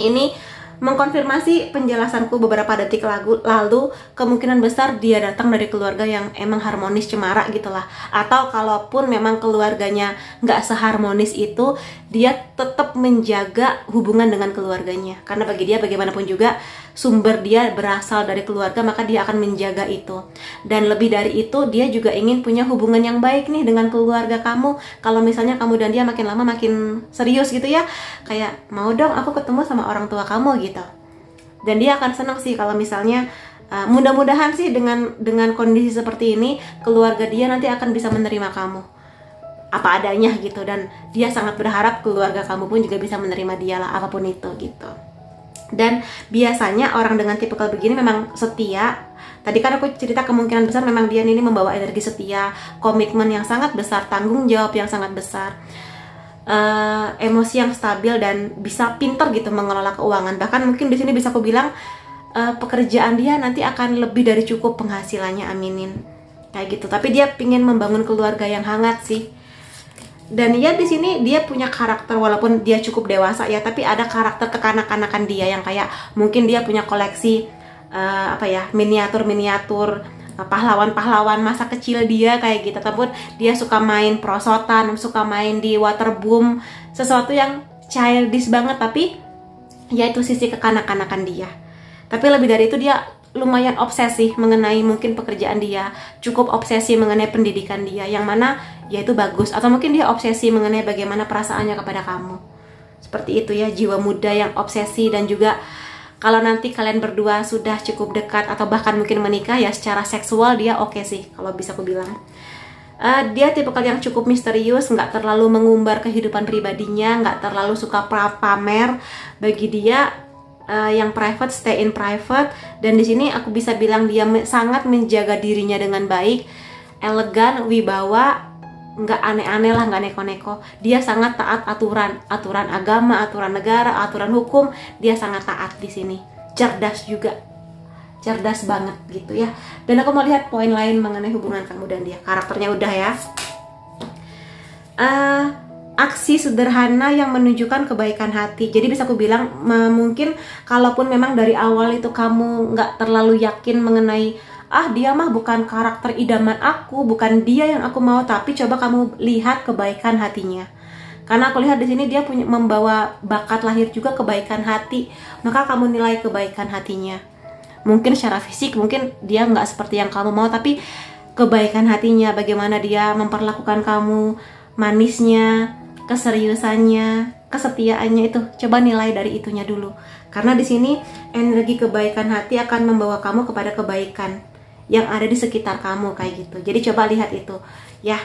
ini mengkonfirmasi penjelasanku beberapa detik lalu, kemungkinan besar dia datang dari keluarga yang emang harmonis cemara gitulah. Atau kalaupun memang keluarganya nggak seharmonis itu, dia tetap menjaga hubungan dengan keluarganya. Karena bagi dia bagaimanapun juga sumber dia berasal dari keluarga, maka dia akan menjaga itu. Dan lebih dari itu, dia juga ingin punya hubungan yang baik nih dengan keluarga kamu. Kalau misalnya kamu dan dia makin lama makin serius gitu ya, kayak mau dong aku ketemu sama orang tua kamu gitu. Dan dia akan senang sih kalau misalnya mudah-mudahan sih dengan kondisi seperti ini, keluarga dia nanti akan bisa menerima kamu apa adanya gitu. Dan dia sangat berharap keluarga kamu pun juga bisa menerima dia lah, apapun itu gitu. Dan biasanya orang dengan tipikal begini memang setia. Tadi kan aku cerita kemungkinan besar memang dia ini membawa energi setia, komitmen yang sangat besar, tanggung jawab yang sangat besar, emosi yang stabil, dan bisa pintar gitu mengelola keuangan. Bahkan mungkin di sini bisa aku bilang pekerjaan dia nanti akan lebih dari cukup penghasilannya, aminin kayak gitu. Tapi dia pingin membangun keluarga yang hangat sih. Dan ya di sini dia punya karakter, walaupun dia cukup dewasa ya, tapi ada karakter kekanak-kanakan dia yang kayak mungkin dia punya koleksi miniatur pahlawan-pahlawan masa kecil dia kayak gitu. Ataupun dia suka main perosotan, suka main di waterboom, sesuatu yang childish banget, tapi ya itu sisi kekanak-kanakan dia. Tapi lebih dari itu dia lumayan obsesi mengenai mungkin pekerjaan dia, cukup obsesi mengenai pendidikan dia, yang mana ya itu bagus. Atau mungkin dia obsesi mengenai bagaimana perasaannya kepada kamu. Seperti itu ya, jiwa muda yang obsesi. Dan juga kalau nanti kalian berdua sudah cukup dekat atau bahkan mungkin menikah ya, secara seksual dia oke sih kalau bisa aku bilang. Dia tipikal yang cukup misterius, nggak terlalu mengumbar kehidupan pribadinya, nggak terlalu suka pamer. Bagi dia yang private, stay in private. Dan di sini aku bisa bilang dia sangat menjaga dirinya dengan baik, elegan, wibawa, nggak aneh-aneh lah, nggak neko-neko. Dia sangat taat aturan agama, aturan negara, aturan hukum. Dia sangat taat di sini. Cerdas juga, cerdas banget gitu ya. Dan aku mau lihat poin lain mengenai hubungan kamu dan dia. Karakternya udah ya. Aksi sederhana yang menunjukkan kebaikan hati. Jadi bisa aku bilang mungkin kalaupun memang dari awal itu kamu nggak terlalu yakin mengenai dia mah bukan karakter idaman aku, bukan dia yang aku mau, tapi coba kamu lihat kebaikan hatinya. Karena aku lihat di sini dia punya membawa bakat lahir juga kebaikan hati, maka kamu nilai kebaikan hatinya. Mungkin secara fisik mungkin dia nggak seperti yang kamu mau, tapi kebaikan hatinya, bagaimana dia memperlakukan kamu, manisnya, keseriusannya, kesetiaannya, itu coba nilai dari itunya dulu. Karena di sini energi kebaikan hati akan membawa kamu kepada kebaikan yang ada di sekitar kamu kayak gitu. Jadi coba lihat itu ya.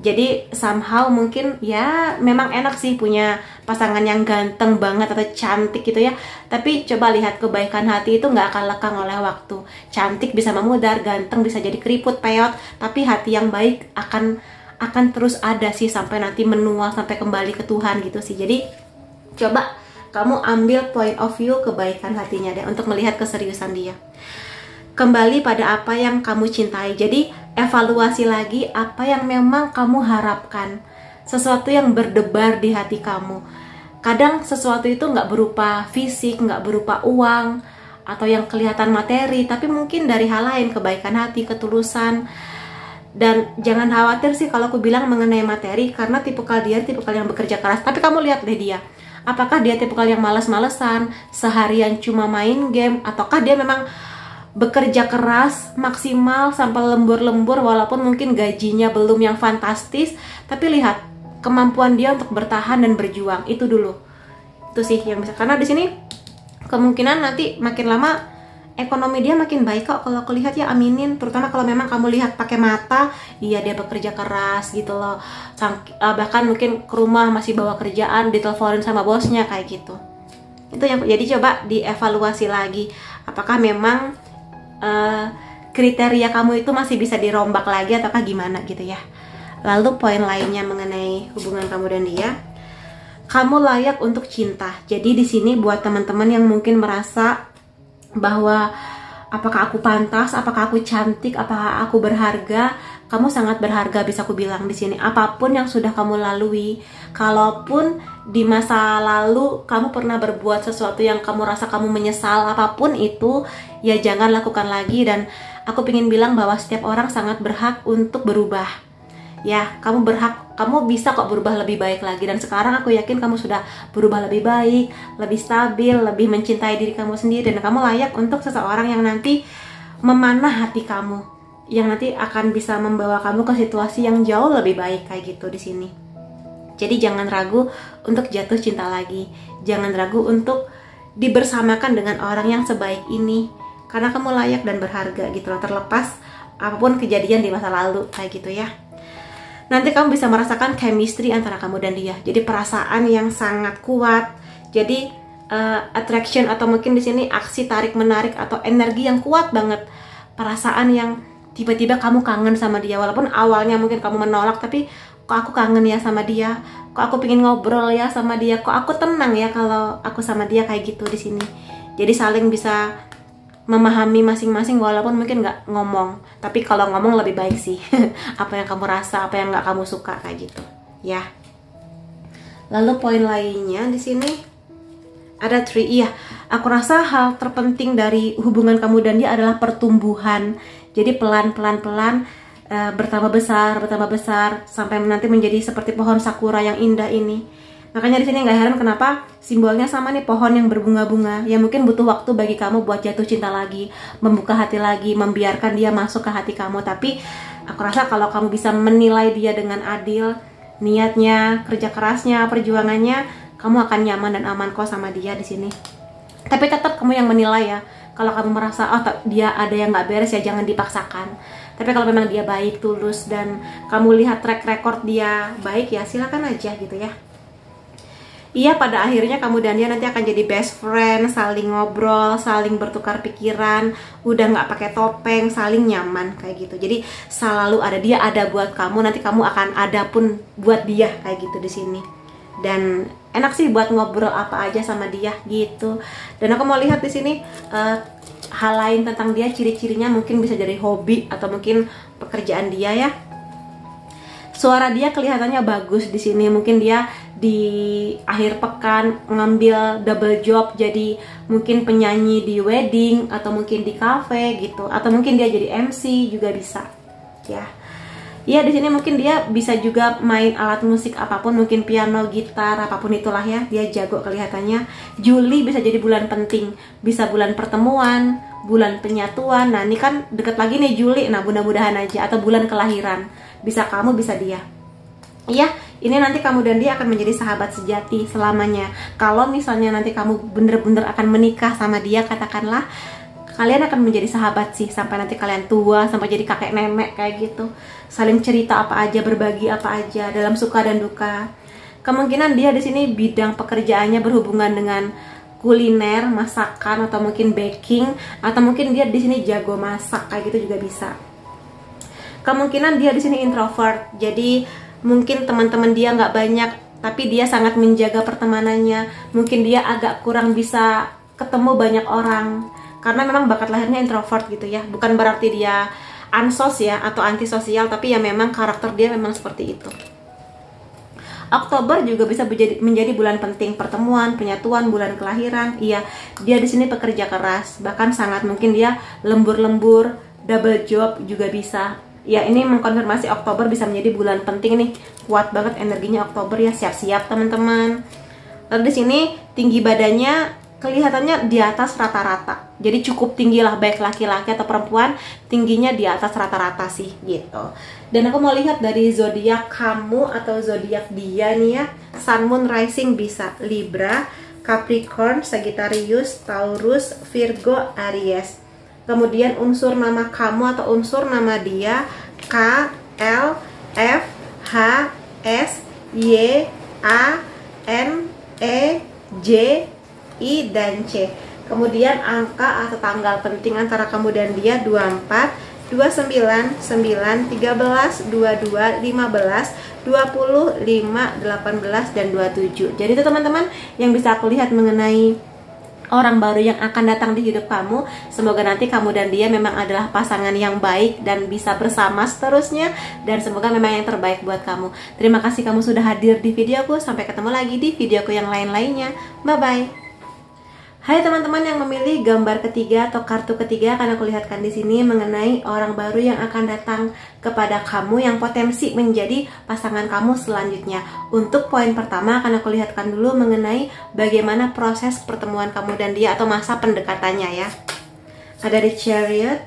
Jadi somehow mungkin ya memang enak sih punya pasangan yang ganteng banget atau cantik gitu ya. Tapi coba lihat kebaikan hati itu nggak akan lekang oleh waktu. Cantik bisa memudar, ganteng bisa jadi keriput, peot, tapi hati yang baik akan terus ada sih sampai nanti menua, sampai kembali ke Tuhan gitu sih. Jadi coba kamu ambil point of view kebaikan hatinya deh untuk melihat keseriusan dia. Kembali pada apa yang kamu cintai. Jadi evaluasi lagi apa yang memang kamu harapkan, sesuatu yang berdebar di hati kamu. Kadang sesuatu itu nggak berupa fisik, nggak berupa uang atau yang kelihatan materi, tapi mungkin dari hal lain, kebaikan hati, ketulusan. Dan jangan khawatir sih kalau aku bilang mengenai materi, karena tipikal dia tipikal yang bekerja keras. Tapi kamu lihat deh dia, apakah dia tipikal yang malas-malesan, seharian cuma main game, ataukah dia memang bekerja keras maksimal sampai lembur-lembur, walaupun mungkin gajinya belum yang fantastis, tapi lihat kemampuan dia untuk bertahan dan berjuang. Itu dulu, itu sih yang bisa. Karena di sini kemungkinan nanti makin lama ekonomi dia makin baik kok kalau aku lihat ya, aminin. Terutama kalau memang kamu lihat pakai mata, iya dia bekerja keras gitu loh. Bahkan mungkin ke rumah masih bawa kerjaan, diteleponin sama bosnya kayak gitu. Itu yang jadi coba dievaluasi lagi, apakah memang kriteria kamu itu masih bisa dirombak lagi ataukah gimana gitu ya. Lalu poin lainnya mengenai hubungan kamu dan dia, kamu layak untuk cinta. Jadi di sini buat teman-teman yang mungkin merasa bahwa apakah aku pantas, apakah aku cantik, apakah aku berharga, kamu sangat berharga bisa aku bilang di sini. Apapun yang sudah kamu lalui, kalaupun di masa lalu kamu pernah berbuat sesuatu yang kamu rasa kamu menyesal, apapun itu, ya jangan lakukan lagi. Dan aku ingin bilang bahwa setiap orang sangat berhak untuk berubah. Ya, kamu berhak, kamu bisa kok berubah lebih baik lagi. Dan sekarang aku yakin kamu sudah berubah lebih baik, lebih stabil, lebih mencintai diri kamu sendiri. Dan kamu layak untuk seseorang yang nanti memanah hati kamu, yang nanti akan bisa membawa kamu ke situasi yang jauh lebih baik kayak gitu di sini. Jadi jangan ragu untuk jatuh cinta lagi. Jangan ragu untuk dibersamakan dengan orang yang sebaik ini. Karena kamu layak dan berharga gitu loh, terlepas apapun kejadian di masa lalu kayak gitu ya. Nanti kamu bisa merasakan chemistry antara kamu dan dia. Jadi perasaan yang sangat kuat. Jadi attraction atau mungkin di sini aksi tarik menarik atau energi yang kuat banget. Perasaan yang tiba-tiba kamu kangen sama dia, walaupun awalnya mungkin kamu menolak, tapi kok aku kangen ya sama dia, kok aku pengen ngobrol ya sama dia, kok aku tenang ya kalau aku sama dia kayak gitu di sini. Jadi saling bisa memahami masing-masing walaupun mungkin nggak ngomong, tapi kalau ngomong lebih baik sih. Apa yang kamu rasa, apa yang nggak kamu suka kayak gitu ya. Lalu poin lainnya di sini ada 3. Iya, aku rasa hal terpenting dari hubungan kamu dan dia adalah pertumbuhan. Jadi pelan-pelan bertambah besar sampai nanti menjadi seperti pohon sakura yang indah ini. Makanya di sini nggak heran kenapa simbolnya sama nih, pohon yang berbunga-bunga. Ya mungkin butuh waktu bagi kamu buat jatuh cinta lagi, membuka hati lagi, membiarkan dia masuk ke hati kamu. Tapi aku rasa kalau kamu bisa menilai dia dengan adil, niatnya, kerja kerasnya, perjuangannya, kamu akan nyaman dan aman kok sama dia di sini. Tapi tetap kamu yang menilai ya. Kalau kamu merasa dia ada yang nggak beres, ya jangan dipaksakan. Tapi kalau memang dia baik, tulus, dan kamu lihat track record dia baik, ya silakan aja gitu ya. Iya, pada akhirnya kamu dan dia nanti akan jadi best friend, saling ngobrol, saling bertukar pikiran, udah nggak pakai topeng, saling nyaman kayak gitu. Jadi selalu ada, dia ada buat kamu, nanti kamu akan ada pun buat dia kayak gitu di sini. Dan enak sih buat ngobrol apa aja sama dia gitu. Dan aku mau lihat di sini hal lain tentang dia, ciri-cirinya mungkin bisa jadi hobi atau mungkin pekerjaan dia ya. Suara dia kelihatannya bagus di sini. Mungkin dia di akhir pekan ngambil double job, jadi mungkin penyanyi di wedding atau mungkin di cafe gitu, atau mungkin dia jadi MC juga bisa. Ya. Ya, di sini mungkin dia bisa juga main alat musik apapun, mungkin piano, gitar, apapun itulah ya. Dia jago kelihatannya. Juli bisa jadi bulan penting, bisa bulan pertemuan, bulan penyatuan. Nah, ini kan deket lagi nih Juli. Nah, mudah-mudahan aja, atau bulan kelahiran. Bisa kamu, bisa dia. Iya, ini nanti kamu dan dia akan menjadi sahabat sejati selamanya. Kalau misalnya nanti kamu bener-bener akan menikah sama dia, katakanlah kalian akan menjadi sahabat sih sampai nanti kalian tua, sampai jadi kakek nenek kayak gitu. Saling cerita apa aja, berbagi apa aja dalam suka dan duka. Kemungkinan dia di sini bidang pekerjaannya berhubungan dengan kuliner, masakan, atau mungkin baking, atau mungkin dia di sini jago masak kayak gitu juga bisa. Kemungkinan dia di sini introvert, jadi mungkin teman-teman dia nggak banyak, tapi dia sangat menjaga pertemanannya. Mungkin dia agak kurang bisa ketemu banyak orang, karena memang bakat lahirnya introvert gitu ya. Bukan berarti dia ansos ya atau antisosial, tapi ya memang karakter dia memang seperti itu. Oktober juga bisa menjadi bulan penting, pertemuan, penyatuan, bulan kelahiran. Iya, dia di sini pekerja keras, bahkan sangat mungkin dia lembur-lembur, double job juga bisa. Ya, ini mengkonfirmasi Oktober bisa menjadi bulan penting nih. Kuat banget energinya Oktober ya, siap-siap teman-teman. Lalu di sini tinggi badannya kelihatannya di atas rata-rata. Jadi cukup tinggi lah, baik laki-laki atau perempuan, tingginya di atas rata-rata sih gitu. Dan aku mau lihat dari zodiak kamu atau zodiak dia nih ya. Sun, Moon, Rising bisa Libra, Capricorn, Sagittarius, Taurus, Virgo, Aries. Kemudian unsur nama kamu atau unsur nama dia K, L, F, H, S, Y, A, N, E, J, I, dan C. Kemudian angka atau tanggal penting antara kamu dan dia 24, 29, 9, 13, 22, 15, 20, 5, 18, dan 27. Jadi itu teman-teman yang bisa aku lihat mengenai orang baru yang akan datang di hidup kamu. Semoga nanti kamu dan dia memang adalah pasangan yang baik dan bisa bersama seterusnya, dan semoga memang yang terbaik buat kamu. Terima kasih kamu sudah hadir di videoku. Sampai ketemu lagi di videoku yang lain-lainnya. Bye bye. Hai teman-teman yang memilih gambar ketiga atau kartu ketiga, akan aku lihatkan di sini mengenai orang baru yang akan datang kepada kamu yang potensi menjadi pasangan kamu selanjutnya. Untuk poin pertama akan aku lihatkan dulu mengenai bagaimana proses pertemuan kamu dan dia atau masa pendekatannya ya. Ada di Chariot,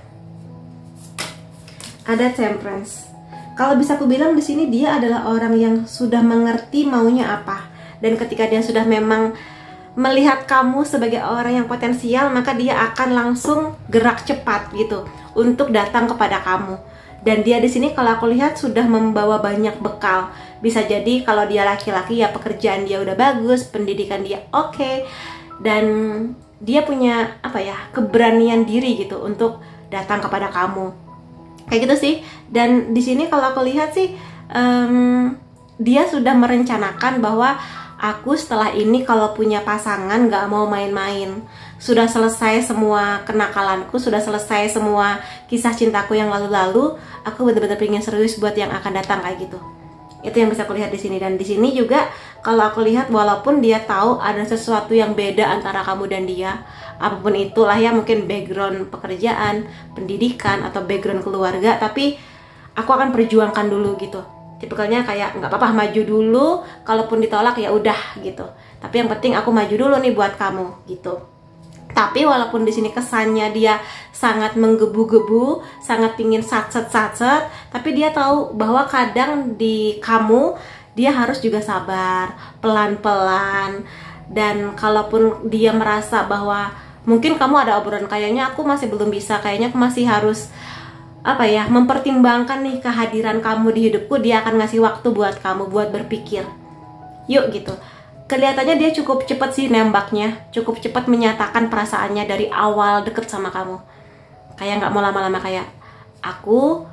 ada Temperance. Kalau bisa aku bilang di sini dia adalah orang yang sudah mengerti maunya apa, dan ketika dia sudah memang melihat kamu sebagai orang yang potensial, maka dia akan langsung gerak cepat gitu untuk datang kepada kamu. Dan dia di sini kalau aku lihat sudah membawa banyak bekal. Bisa jadi kalau dia laki-laki ya pekerjaan dia udah bagus, pendidikan dia oke, dan dia punya apa ya, keberanian diri gitu untuk datang kepada kamu. Kayak gitu sih. Dan di sini kalau aku lihat sih dia sudah merencanakan bahwa aku setelah ini kalau punya pasangan gak mau main-main. Sudah selesai semua kenakalanku, sudah selesai semua kisah cintaku yang lalu-lalu. Aku benar-benar pengen serius buat yang akan datang kayak gitu. Itu yang bisa aku lihat di sini. Dan di sini juga kalau aku lihat, walaupun dia tahu ada sesuatu yang beda antara kamu dan dia, apapun itulah ya, mungkin background pekerjaan, pendidikan, atau background keluarga, tapi aku akan perjuangkan dulu gitu. Tipikalnya kayak nggak apa-apa, maju dulu, kalaupun ditolak ya udah gitu. Tapi yang penting aku maju dulu nih buat kamu gitu. Tapi walaupun di sini kesannya dia sangat menggebu-gebu, sangat pingin satset, tapi dia tahu bahwa kadang di kamu dia harus juga sabar, pelan-pelan. Dan kalaupun dia merasa bahwa mungkin kamu ada obrolan, kayaknya aku masih belum bisa, kayaknya aku masih harus apa ya, mempertimbangkan nih kehadiran kamu di hidupku, dia akan ngasih waktu buat kamu buat berpikir. Yuk gitu. Kelihatannya dia cukup cepat sih nembaknya, cukup cepat menyatakan perasaannya dari awal deket sama kamu. Kayak nggak mau lama-lama, kayak aku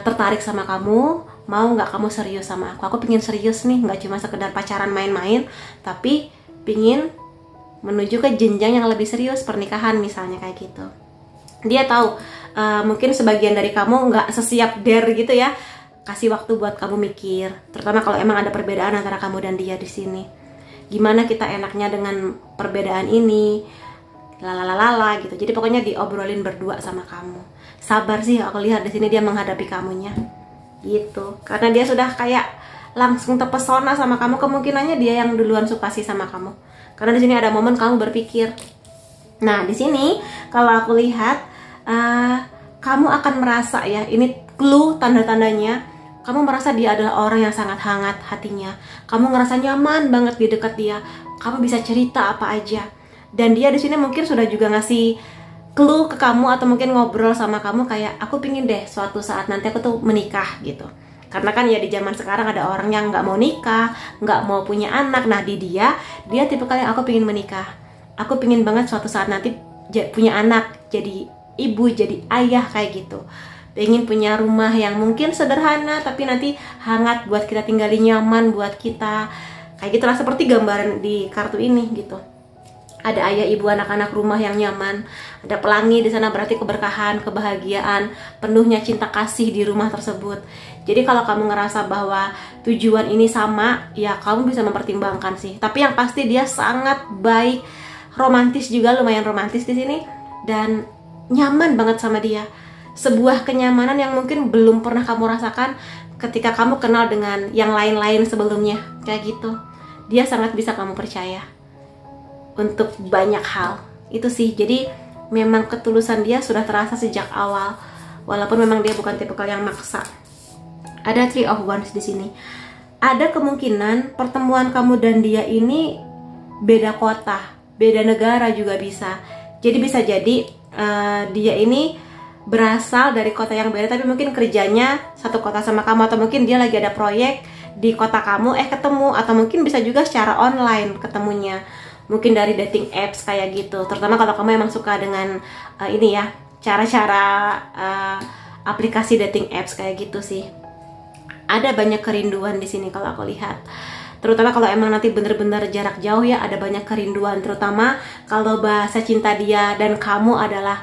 tertarik sama kamu, mau nggak kamu serius sama aku? Aku pingin serius nih, nggak cuma sekedar pacaran main-main, tapi pingin menuju ke jenjang yang lebih serius, pernikahan misalnya kayak gitu. Dia tahu mungkin sebagian dari kamu nggak sesiap dare gitu ya, kasih waktu buat kamu mikir, terutama kalau emang ada perbedaan antara kamu dan dia di sini. Gimana kita enaknya dengan perbedaan ini, lalalala gitu. Jadi pokoknya diobrolin berdua sama kamu. Sabar sih aku lihat di sini dia menghadapi kamunya gitu, karena dia sudah kayak langsung terpesona sama kamu. Kemungkinannya dia yang duluan suka sih sama kamu, karena di sini ada momen kamu berpikir. Nah di sini kalau aku lihat kamu akan merasa ya, ini clue tanda-tandanya, kamu merasa dia adalah orang yang sangat hangat hatinya. Kamu ngerasa nyaman banget di dekat dia. Kamu bisa cerita apa aja. Dan dia di sini mungkin sudah juga ngasih clue ke kamu, atau mungkin ngobrol sama kamu kayak, aku pingin deh suatu saat nanti aku tuh menikah gitu. Karena kan ya di zaman sekarang ada orang yang nggak mau nikah, nggak mau punya anak. Nah di dia tipe kali aku pingin menikah. Aku pingin banget suatu saat nanti punya anak, jadi ibu, jadi ayah kayak gitu. Pengen punya rumah yang mungkin sederhana tapi nanti hangat buat kita tinggali, nyaman buat kita. Kayak gitulah seperti gambaran di kartu ini gitu. Ada ayah, ibu, anak-anak, rumah yang nyaman. Ada pelangi di sana, berarti keberkahan, kebahagiaan, penuhnya cinta kasih di rumah tersebut. Jadi kalau kamu ngerasa bahwa tujuan ini sama, ya kamu bisa mempertimbangkan sih. Tapi yang pasti dia sangat baik, romantis juga, lumayan romantis di sini, dan nyaman banget sama dia. Sebuah kenyamanan yang mungkin belum pernah kamu rasakan ketika kamu kenal dengan yang lain-lain sebelumnya. Kayak gitu. Dia sangat bisa kamu percaya untuk banyak hal. Itu sih. Jadi memang ketulusan dia sudah terasa sejak awal, walaupun memang dia bukan tipikal yang maksa. Ada Three of Wands di sini. Ada kemungkinan pertemuan kamu dan dia ini beda kota, beda negara juga bisa. Jadi bisa jadi dia ini berasal dari kota yang beda, tapi mungkin kerjanya satu kota sama kamu, atau mungkin dia lagi ada proyek di kota kamu, ketemu, atau mungkin bisa juga secara online ketemunya, mungkin dari dating apps kayak gitu. Terutama kalau kamu emang suka dengan ini ya, cara-cara aplikasi dating apps kayak gitu sih. Ada banyak kerinduan di sini kalau aku lihat. Terutama kalau emang nanti bener-bener jarak jauh ya, ada banyak kerinduan. Terutama kalau bahasa cinta dia dan kamu adalah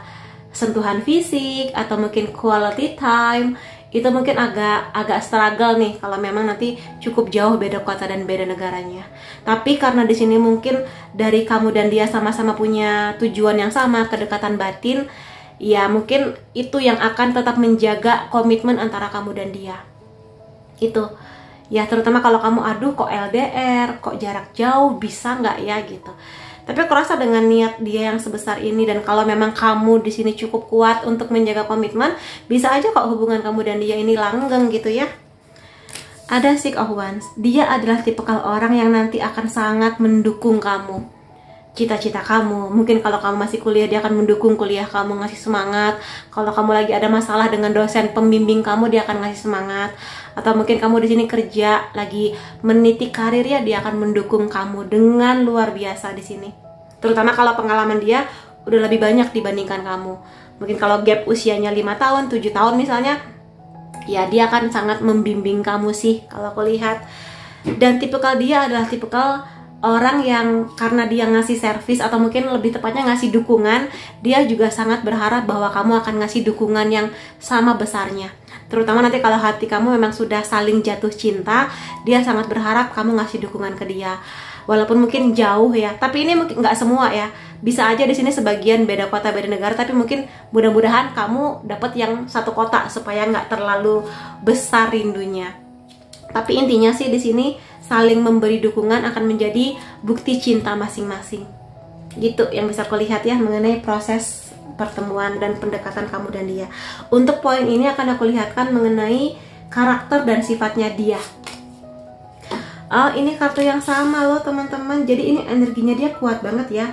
sentuhan fisik atau mungkin quality time, itu mungkin agak struggle nih kalau memang nanti cukup jauh beda kota dan beda negaranya. Tapi karena di sini mungkin dari kamu dan dia sama-sama punya tujuan yang sama, kedekatan batin, ya mungkin itu yang akan tetap menjaga komitmen antara kamu dan dia. Itu ya, terutama kalau kamu aduh kok LDR, kok jarak jauh, bisa nggak ya gitu. Tapi aku rasa dengan niat dia yang sebesar ini, dan kalau memang kamu di sini cukup kuat untuk menjaga komitmen, bisa aja kok hubungan kamu dan dia ini langgeng gitu ya. Ada Six of Wands. Dia adalah tipikal orang yang nanti akan sangat mendukung kamu, cita-cita kamu. Mungkin kalau kamu masih kuliah, dia akan mendukung kuliah kamu, ngasih semangat. Kalau kamu lagi ada masalah dengan dosen pembimbing kamu, dia akan ngasih semangat. Atau mungkin kamu di sini kerja, lagi meniti karir ya, dia akan mendukung kamu dengan luar biasa di sini. Terutama kalau pengalaman dia udah lebih banyak dibandingkan kamu. Mungkin kalau gap usianya 5 tahun, 7 tahun misalnya, ya dia akan sangat membimbing kamu sih kalau aku lihat. Dan tipikal dia adalah tipikal orang yang karena dia ngasih servis atau mungkin lebih tepatnya ngasih dukungan, dia juga sangat berharap bahwa kamu akan ngasih dukungan yang sama besarnya. Terutama nanti kalau hati kamu memang sudah saling jatuh cinta, dia sangat berharap kamu ngasih dukungan ke dia. Walaupun mungkin jauh ya, tapi ini mungkin nggak semua ya. Bisa aja di sini sebagian beda kota, beda negara, tapi mungkin mudah-mudahan kamu dapat yang satu kota supaya nggak terlalu besar rindunya. Tapi intinya sih di sini saling memberi dukungan akan menjadi bukti cinta masing-masing. Gitu yang bisa aku lihat ya mengenai proses pertemuan dan pendekatan kamu dan dia. Untuk poin ini akan aku lihatkan mengenai karakter dan sifatnya dia. Oh, ini kartu yang sama loh teman-teman. Jadi ini energinya dia kuat banget ya.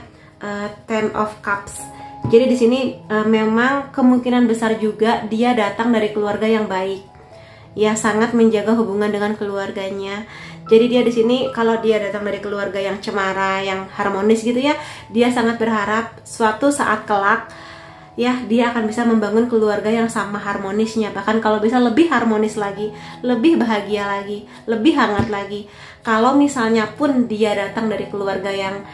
Ten of Cups. Jadi di sini memang kemungkinan besar juga dia datang dari keluarga yang baik. Ya, sangat menjaga hubungan dengan keluarganya. Jadi dia di sini kalau dia datang dari keluarga yang cemara, yang harmonis gitu ya, dia sangat berharap suatu saat kelak ya dia akan bisa membangun keluarga yang sama harmonisnya, bahkan kalau bisa lebih harmonis lagi, lebih bahagia lagi, lebih hangat lagi. Kalau misalnya pun dia datang dari keluarga yang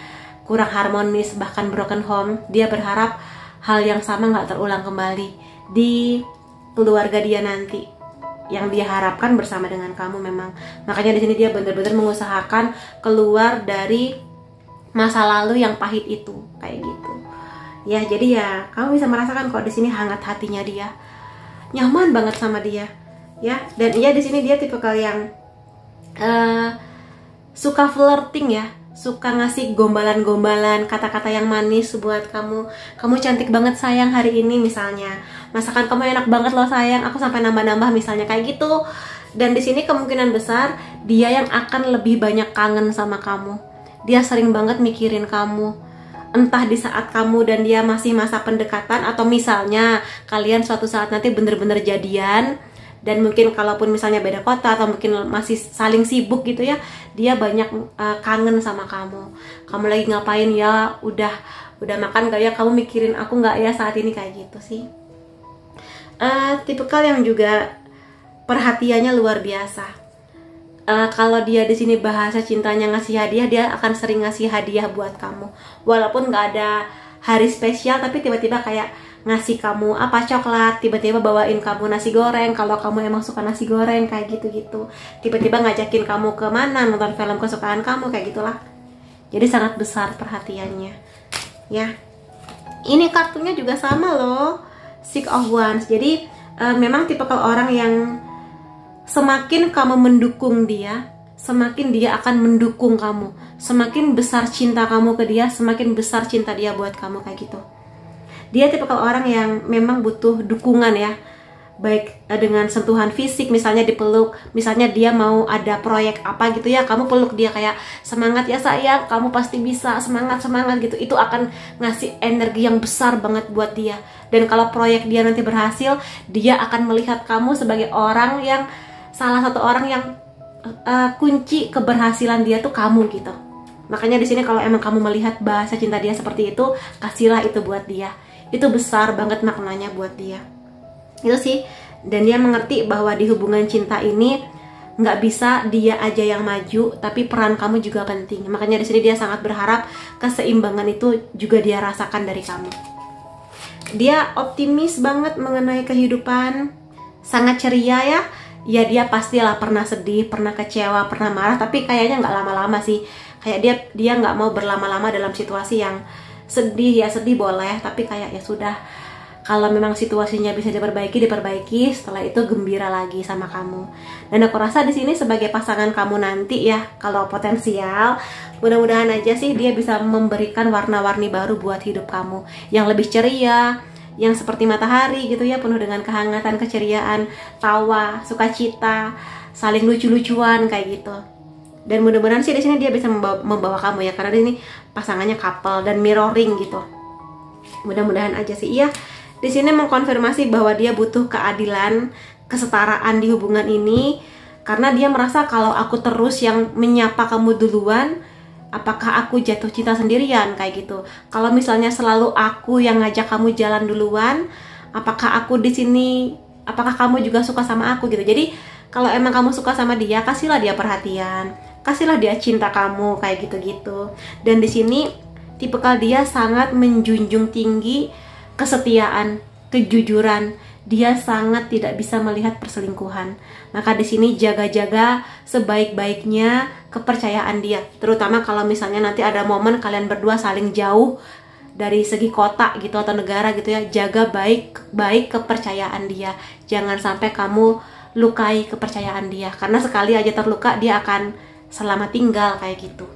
kurang harmonis, bahkan broken home, dia berharap hal yang sama nggak terulang kembali di keluarga dia nanti, yang dia harapkan bersama dengan kamu memang. Makanya di sini dia benar-benar mengusahakan keluar dari masa lalu yang pahit itu, kayak gitu. Ya, jadi ya kamu bisa merasakan kok di sini hangat hatinya dia, nyaman banget sama dia, ya. Dan iya di sini dia tipikal yang suka flirting ya, suka ngasih gombalan-gombalan, kata-kata yang manis buat kamu. Kamu cantik banget sayang hari ini misalnya. Masakan kamu enak banget loh sayang, aku sampai nambah-nambah misalnya kayak gitu. Dan di sini kemungkinan besar dia yang akan lebih banyak kangen sama kamu. Dia sering banget mikirin kamu. Entah di saat kamu dan dia masih masa pendekatan, atau misalnya kalian suatu saat nanti bener-bener jadian, dan mungkin kalaupun misalnya beda kota atau mungkin masih saling sibuk gitu ya, dia banyak kangen sama kamu. Kamu lagi ngapain ya, udah makan gak ya, kamu mikirin aku gak ya saat ini, kayak gitu sih. Tipikal yang juga perhatiannya luar biasa. Kalau dia di sini bahasa cintanya ngasih hadiah, dia akan sering ngasih hadiah buat kamu. Walaupun nggak ada hari spesial, tapi tiba-tiba kayak ngasih kamu apa, coklat, tiba-tiba bawain kamu nasi goreng kalau kamu emang suka nasi goreng, kayak gitu-gitu. Tiba-tiba ngajakin kamu ke mana, nonton film kesukaan kamu, kayak gitulah. Jadi sangat besar perhatiannya. Ya, ini kartunya juga sama loh, Six of Wands. Jadi memang tipikal orang yang semakin kamu mendukung dia, semakin dia akan mendukung kamu. Semakin besar cinta kamu ke dia, semakin besar cinta dia buat kamu, kayak gitu. Dia tipikal orang yang memang butuh dukungan ya, baik dengan sentuhan fisik, misalnya dipeluk, misalnya dia mau ada proyek apa gitu ya, kamu peluk dia kayak semangat ya sayang, kamu pasti bisa, semangat gitu. Itu akan ngasih energi yang besar banget buat dia. Dan kalau proyek dia nanti berhasil, dia akan melihat kamu sebagai orang yang salah satu orang yang kunci keberhasilan dia tuh kamu gitu. Makanya di sini kalau emang kamu melihat bahasa cinta dia seperti itu, kasihlah itu buat dia. Itu besar banget maknanya buat dia. Itu sih. Dan dia mengerti bahwa di hubungan cinta ini nggak bisa dia aja yang maju, tapi peran kamu juga penting. Makanya di sini dia sangat berharap keseimbangan itu juga dia rasakan dari kamu. Dia optimis banget mengenai kehidupan, sangat ceria ya. Ya dia pastilah pernah sedih, pernah kecewa, pernah marah, tapi kayaknya nggak lama-lama sih. Kayak dia nggak mau berlama-lama dalam situasi yang sedih. Ya sedih boleh, tapi kayak ya sudah. Kalau memang situasinya bisa diperbaiki, setelah itu gembira lagi sama kamu. Dan aku rasa di sini sebagai pasangan kamu nanti ya, kalau potensial, mudah-mudahan aja sih dia bisa memberikan warna-warni baru buat hidup kamu, yang lebih ceria, yang seperti matahari gitu ya, penuh dengan kehangatan, keceriaan, tawa, sukacita, saling lucu-lucuan kayak gitu. Dan mudah-mudahan sih di sini dia bisa membawa kamu ya, karena di sini pasangannya couple dan mirroring gitu. Mudah-mudahan aja sih. Iya, di sini mengkonfirmasi bahwa dia butuh keadilan, kesetaraan di hubungan ini, karena dia merasa kalau aku terus yang menyapa kamu duluan, apakah aku jatuh cinta sendirian kayak gitu. Kalau misalnya selalu aku yang ngajak kamu jalan duluan, apakah aku di sini, apakah kamu juga suka sama aku gitu. Jadi kalau emang kamu suka sama dia, kasihlah dia perhatian, kasihlah dia cinta kamu kayak gitu-gitu. Dan di sini tipikal dia sangat menjunjung tinggi kesetiaan, kejujuran. Dia sangat tidak bisa melihat perselingkuhan. Maka di sini jaga-jaga sebaik-baiknya kepercayaan dia. Terutama kalau misalnya nanti ada momen kalian berdua saling jauh dari segi kota gitu atau negara gitu ya. Jaga baik-baik kepercayaan dia. Jangan sampai kamu lukai kepercayaan dia. Karena sekali aja terluka dia akan selamat tinggal kayak gitu.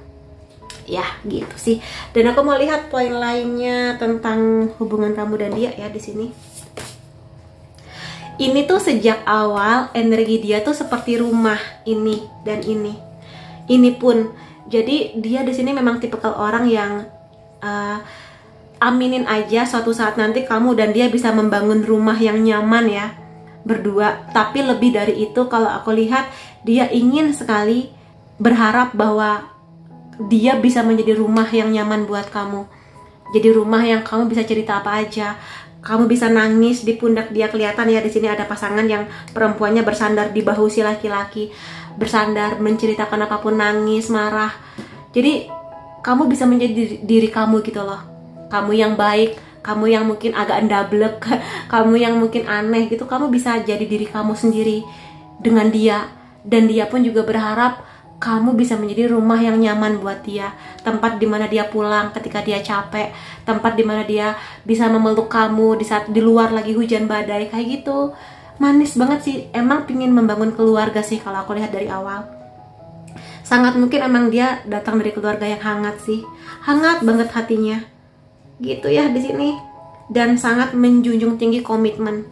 Ya gitu sih. Dan aku mau lihat poin lainnya tentang hubungan kamu dan dia ya di sini. Ini tuh sejak awal energi dia tuh seperti rumah ini dan ini. Ini pun. Jadi dia di sini memang tipikal orang yang aminin aja suatu saat nanti kamu dan dia bisa membangun rumah yang nyaman ya berdua. Tapi lebih dari itu kalau aku lihat dia ingin sekali berharap bahwa dia bisa menjadi rumah yang nyaman buat kamu. Jadi rumah yang kamu bisa cerita apa aja. Kamu bisa nangis di pundak dia, kelihatan ya di sini ada pasangan yang perempuannya bersandar di bahu si laki-laki, bersandar menceritakan apapun, nangis, marah. Jadi kamu bisa menjadi diri kamu gitu loh. Kamu yang baik, kamu yang mungkin agak endablek, kamu yang mungkin aneh gitu, kamu bisa jadi diri kamu sendiri dengan dia. Dan dia pun juga berharap kamu bisa menjadi rumah yang nyaman buat dia, tempat dimana dia pulang ketika dia capek, tempat dimana dia bisa memeluk kamu di saat di luar lagi hujan badai kayak gitu. Manis banget sih, emang pingin membangun keluarga sih kalau aku lihat dari awal. Sangat mungkin emang dia datang dari keluarga yang hangat sih, hangat banget hatinya, gitu ya di sini. Dan sangat menjunjung tinggi komitmen.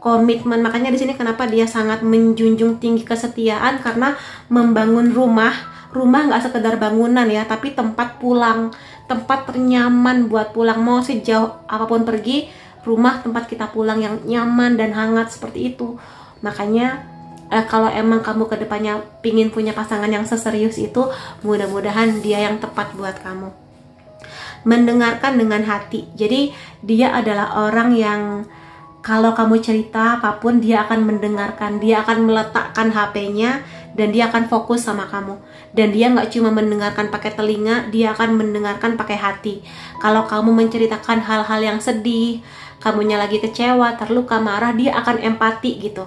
Makanya di sini kenapa dia sangat menjunjung tinggi kesetiaan, karena membangun rumah nggak sekedar bangunan ya, tapi tempat pulang, tempat ternyaman buat pulang. Mau sejauh apapun pergi, rumah tempat kita pulang yang nyaman dan hangat seperti itu. Makanya kalau emang kamu kedepannya pingin punya pasangan yang seserius itu, mudah-mudahan dia yang tepat buat kamu. Mendengarkan dengan hati. Jadi dia adalah orang yang kalau kamu cerita apapun dia akan mendengarkan, dia akan meletakkan HP-nya dan dia akan fokus sama kamu. Dan dia nggak cuma mendengarkan pakai telinga, dia akan mendengarkan pakai hati. Kalau kamu menceritakan hal-hal yang sedih, kamunya lagi kecewa, terluka, marah, dia akan empati gitu.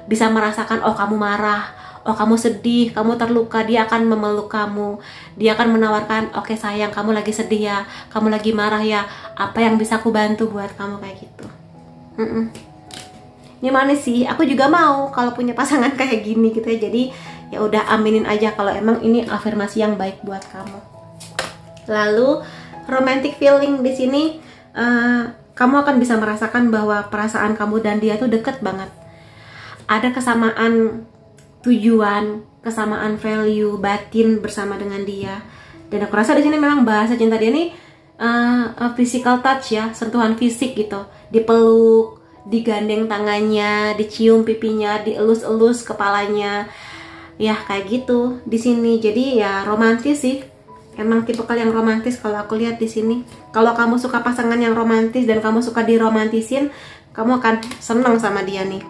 Bisa merasakan, oh kamu marah, oh kamu sedih, kamu terluka, dia akan memeluk kamu. Dia akan menawarkan, oke sayang, kamu lagi sedih ya, kamu lagi marah ya, apa yang bisa aku bantu buat kamu kayak gitu. Ini manis sih, aku juga mau kalau punya pasangan kayak gini gitu ya. Jadi ya udah aminin aja kalau emang ini afirmasi yang baik buat kamu. Lalu romantic feeling di sini, kamu akan bisa merasakan bahwa perasaan kamu dan dia tuh deket banget. Ada kesamaan tujuan, kesamaan value batin bersama dengan dia. Dan aku rasa di sini memang bahasa cinta dia nih physical touch ya, sentuhan fisik gitu, dipeluk, digandeng tangannya, dicium pipinya, dielus-elus kepalanya, ya kayak gitu di sini. Jadi ya romantis sih, emang tipikal yang romantis kalau aku lihat di sini. Kalau kamu suka pasangan yang romantis dan kamu suka diromantisin, kamu akan senang sama dia nih.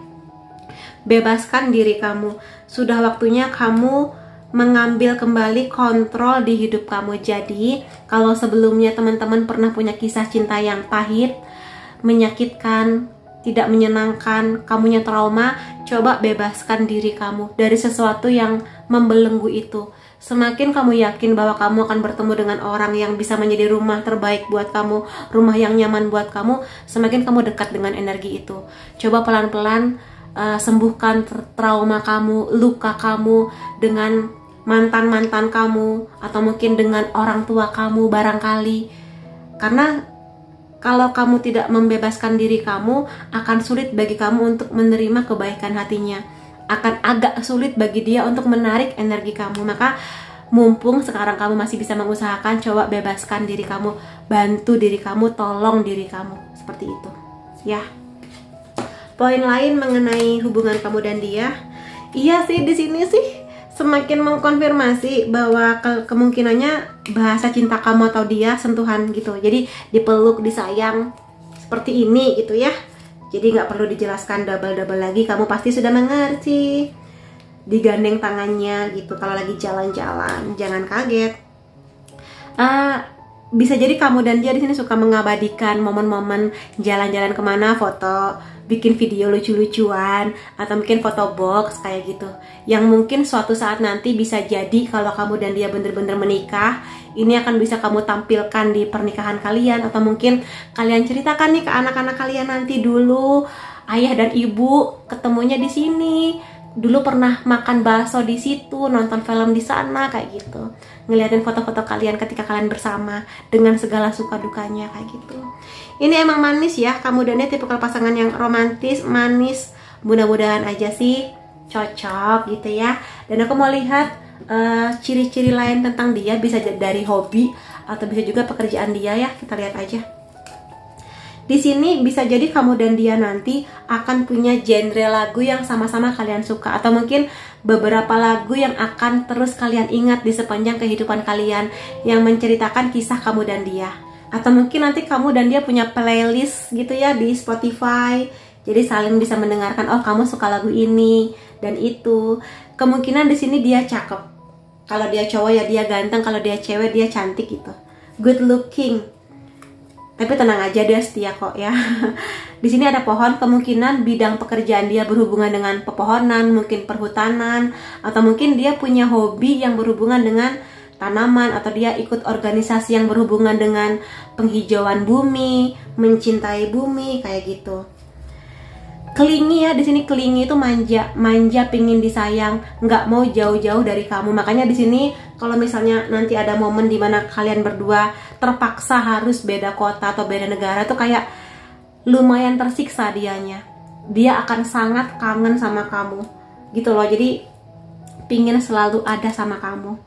Bebaskan diri kamu, sudah waktunya kamu mengambil kembali kontrol di hidup kamu. Jadi kalau sebelumnya teman-teman pernah punya kisah cinta yang pahit, menyakitkan, tidak menyenangkan, kamunya trauma, coba bebaskan diri kamu dari sesuatu yang membelenggu itu. Semakin kamu yakin bahwa kamu akan bertemu dengan orang yang bisa menjadi rumah terbaik buat kamu, rumah yang nyaman buat kamu, semakin kamu dekat dengan energi itu. Coba pelan-pelan sembuhkan trauma kamu, luka kamu dengan mantan-mantan kamu, atau mungkin dengan orang tua kamu barangkali. Karena kalau kamu tidak membebaskan diri kamu, akan sulit bagi kamu untuk menerima kebaikan hatinya. Akan agak sulit bagi dia untuk menarik energi kamu. Maka mumpung sekarang kamu masih bisa mengusahakan, coba bebaskan diri kamu, bantu diri kamu, tolong diri kamu. Seperti itu ya. Poin lain mengenai hubungan kamu dan dia, iya sih, di sini sih semakin mengkonfirmasi bahwa kemungkinannya bahasa cinta kamu atau dia sentuhan gitu. Jadi dipeluk, disayang seperti ini gitu ya. Jadi nggak perlu dijelaskan double-double lagi, kamu pasti sudah mengerti. Digandeng tangannya gitu kalau lagi jalan-jalan, jangan kaget. Bisa jadi kamu dan dia di sini suka mengabadikan momen-momen jalan-jalan kemana, foto, bikin video lucu-lucuan, atau mungkin foto box kayak gitu. Yang mungkin suatu saat nanti bisa jadi kalau kamu dan dia bener-bener menikah, ini akan bisa kamu tampilkan di pernikahan kalian, atau mungkin kalian ceritakan nih ke anak-anak kalian nanti, dulu ayah dan ibu ketemunya di sini, dulu pernah makan bakso di situ, nonton film di sana kayak gitu. Ngeliatin foto-foto kalian ketika kalian bersama dengan segala suka dukanya kayak gitu. Ini emang manis ya, kamu dan dia tipikal pasangan yang romantis, manis. Mudah-mudahan aja sih cocok gitu ya. Dan aku mau lihat ciri-ciri lain tentang dia, bisa dari hobi atau bisa juga pekerjaan dia ya. Kita lihat aja. Di sini bisa jadi kamu dan dia nanti akan punya genre lagu yang sama-sama kalian suka, atau mungkin beberapa lagu yang akan terus kalian ingat di sepanjang kehidupan kalian yang menceritakan kisah kamu dan dia. Atau mungkin nanti kamu dan dia punya playlist gitu ya di Spotify. Jadi saling bisa mendengarkan, oh kamu suka lagu ini dan itu. Kemungkinan di sini dia cakep. Kalau dia cowok ya dia ganteng, kalau dia cewek dia cantik gitu. Good looking. Tapi tenang aja, dia setia kok ya. Di sini ada pohon, kemungkinan bidang pekerjaan dia berhubungan dengan pepohonan, mungkin perhutanan, atau mungkin dia punya hobi yang berhubungan dengan tanaman, atau dia ikut organisasi yang berhubungan dengan penghijauan bumi, mencintai bumi kayak gitu. Kelingi ya, di sini kelingi itu manja, pingin disayang, nggak mau jauh-jauh dari kamu. Makanya di sini kalau misalnya nanti ada momen dimana kalian berdua terpaksa harus beda kota atau beda negara, tuh kayak lumayan tersiksa dianya. Dia akan sangat kangen sama kamu, gitu loh. Jadi pingin selalu ada sama kamu.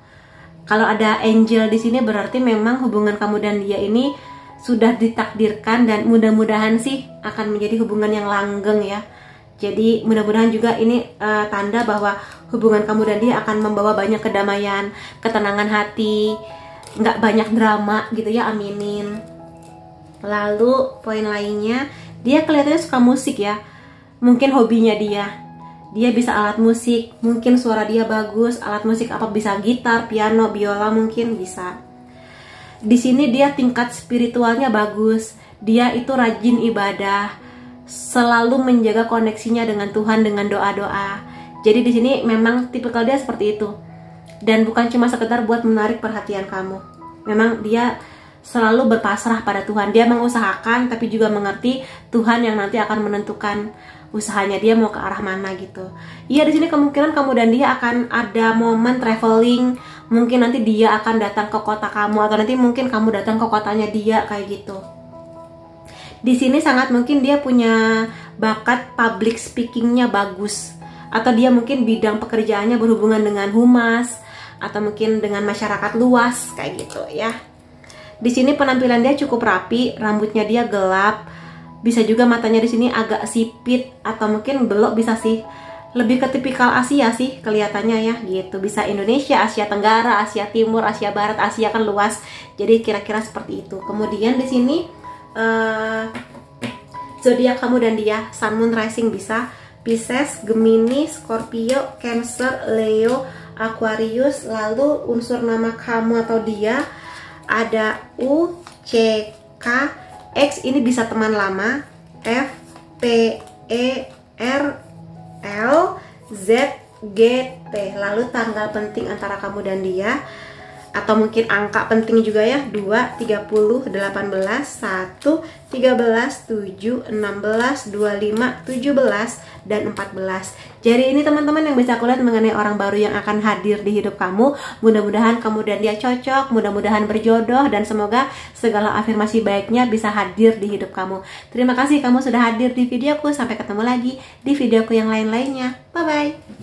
Kalau ada angel di sini berarti memang hubungan kamu dan dia ini sudah ditakdirkan, dan mudah-mudahan sih akan menjadi hubungan yang langgeng ya. Jadi mudah-mudahan juga ini tanda bahwa hubungan kamu dan dia akan membawa banyak kedamaian, ketenangan hati, nggak banyak drama gitu ya, aminin. Lalu poin lainnya, dia kelihatannya suka musik ya. Mungkin hobinya dia bisa alat musik, mungkin suara dia bagus, alat musik apa, bisa gitar, piano, biola mungkin bisa. Di sini dia tingkat spiritualnya bagus, dia itu rajin ibadah, selalu menjaga koneksinya dengan Tuhan dengan doa-doa. Jadi di sini memang tipikal dia seperti itu, dan bukan cuma sekedar buat menarik perhatian kamu. Memang dia selalu berpasrah pada Tuhan, dia mengusahakan tapi juga mengerti Tuhan yang nanti akan menentukan usahanya dia mau ke arah mana gitu. Iya, di sini kemungkinan kamu dan dia akan ada momen traveling. Mungkin nanti dia akan datang ke kota kamu, atau nanti mungkin kamu datang ke kotanya dia kayak gitu. Di sini sangat mungkin dia punya bakat public speakingnya bagus, atau dia mungkin bidang pekerjaannya berhubungan dengan humas, atau mungkin dengan masyarakat luas kayak gitu ya. Di sini penampilan dia cukup rapi, rambutnya dia gelap, bisa juga matanya di sini agak sipit atau mungkin belok, bisa sih. Lebih ke tipikal Asia sih kelihatannya ya gitu. Bisa Indonesia, Asia Tenggara, Asia Timur, Asia Barat, Asia kan luas. Jadi kira-kira seperti itu. Kemudian di sini zodiak kamu dan dia, Sun Moon Rising bisa. Pisces, Gemini, Scorpio, Cancer, Leo, Aquarius. Lalu unsur nama kamu atau dia ada U, C, K, X, ini bisa teman lama, F, P, E, R, L, Z, G, T. Lalu tanggal penting antara kamu dan dia, atau mungkin angka penting juga ya, 2, 30, 18, 1, 13, 7, 16, 25, 17, dan 14. Jadi ini teman-teman yang bisa aku lihat mengenai orang baru yang akan hadir di hidup kamu. Mudah-mudahan kamu dan dia cocok, mudah-mudahan berjodoh, dan semoga segala afirmasi baiknya bisa hadir di hidup kamu. Terima kasih kamu sudah hadir di videoku. Sampai ketemu lagi di videoku yang lain-lainnya. Bye-bye.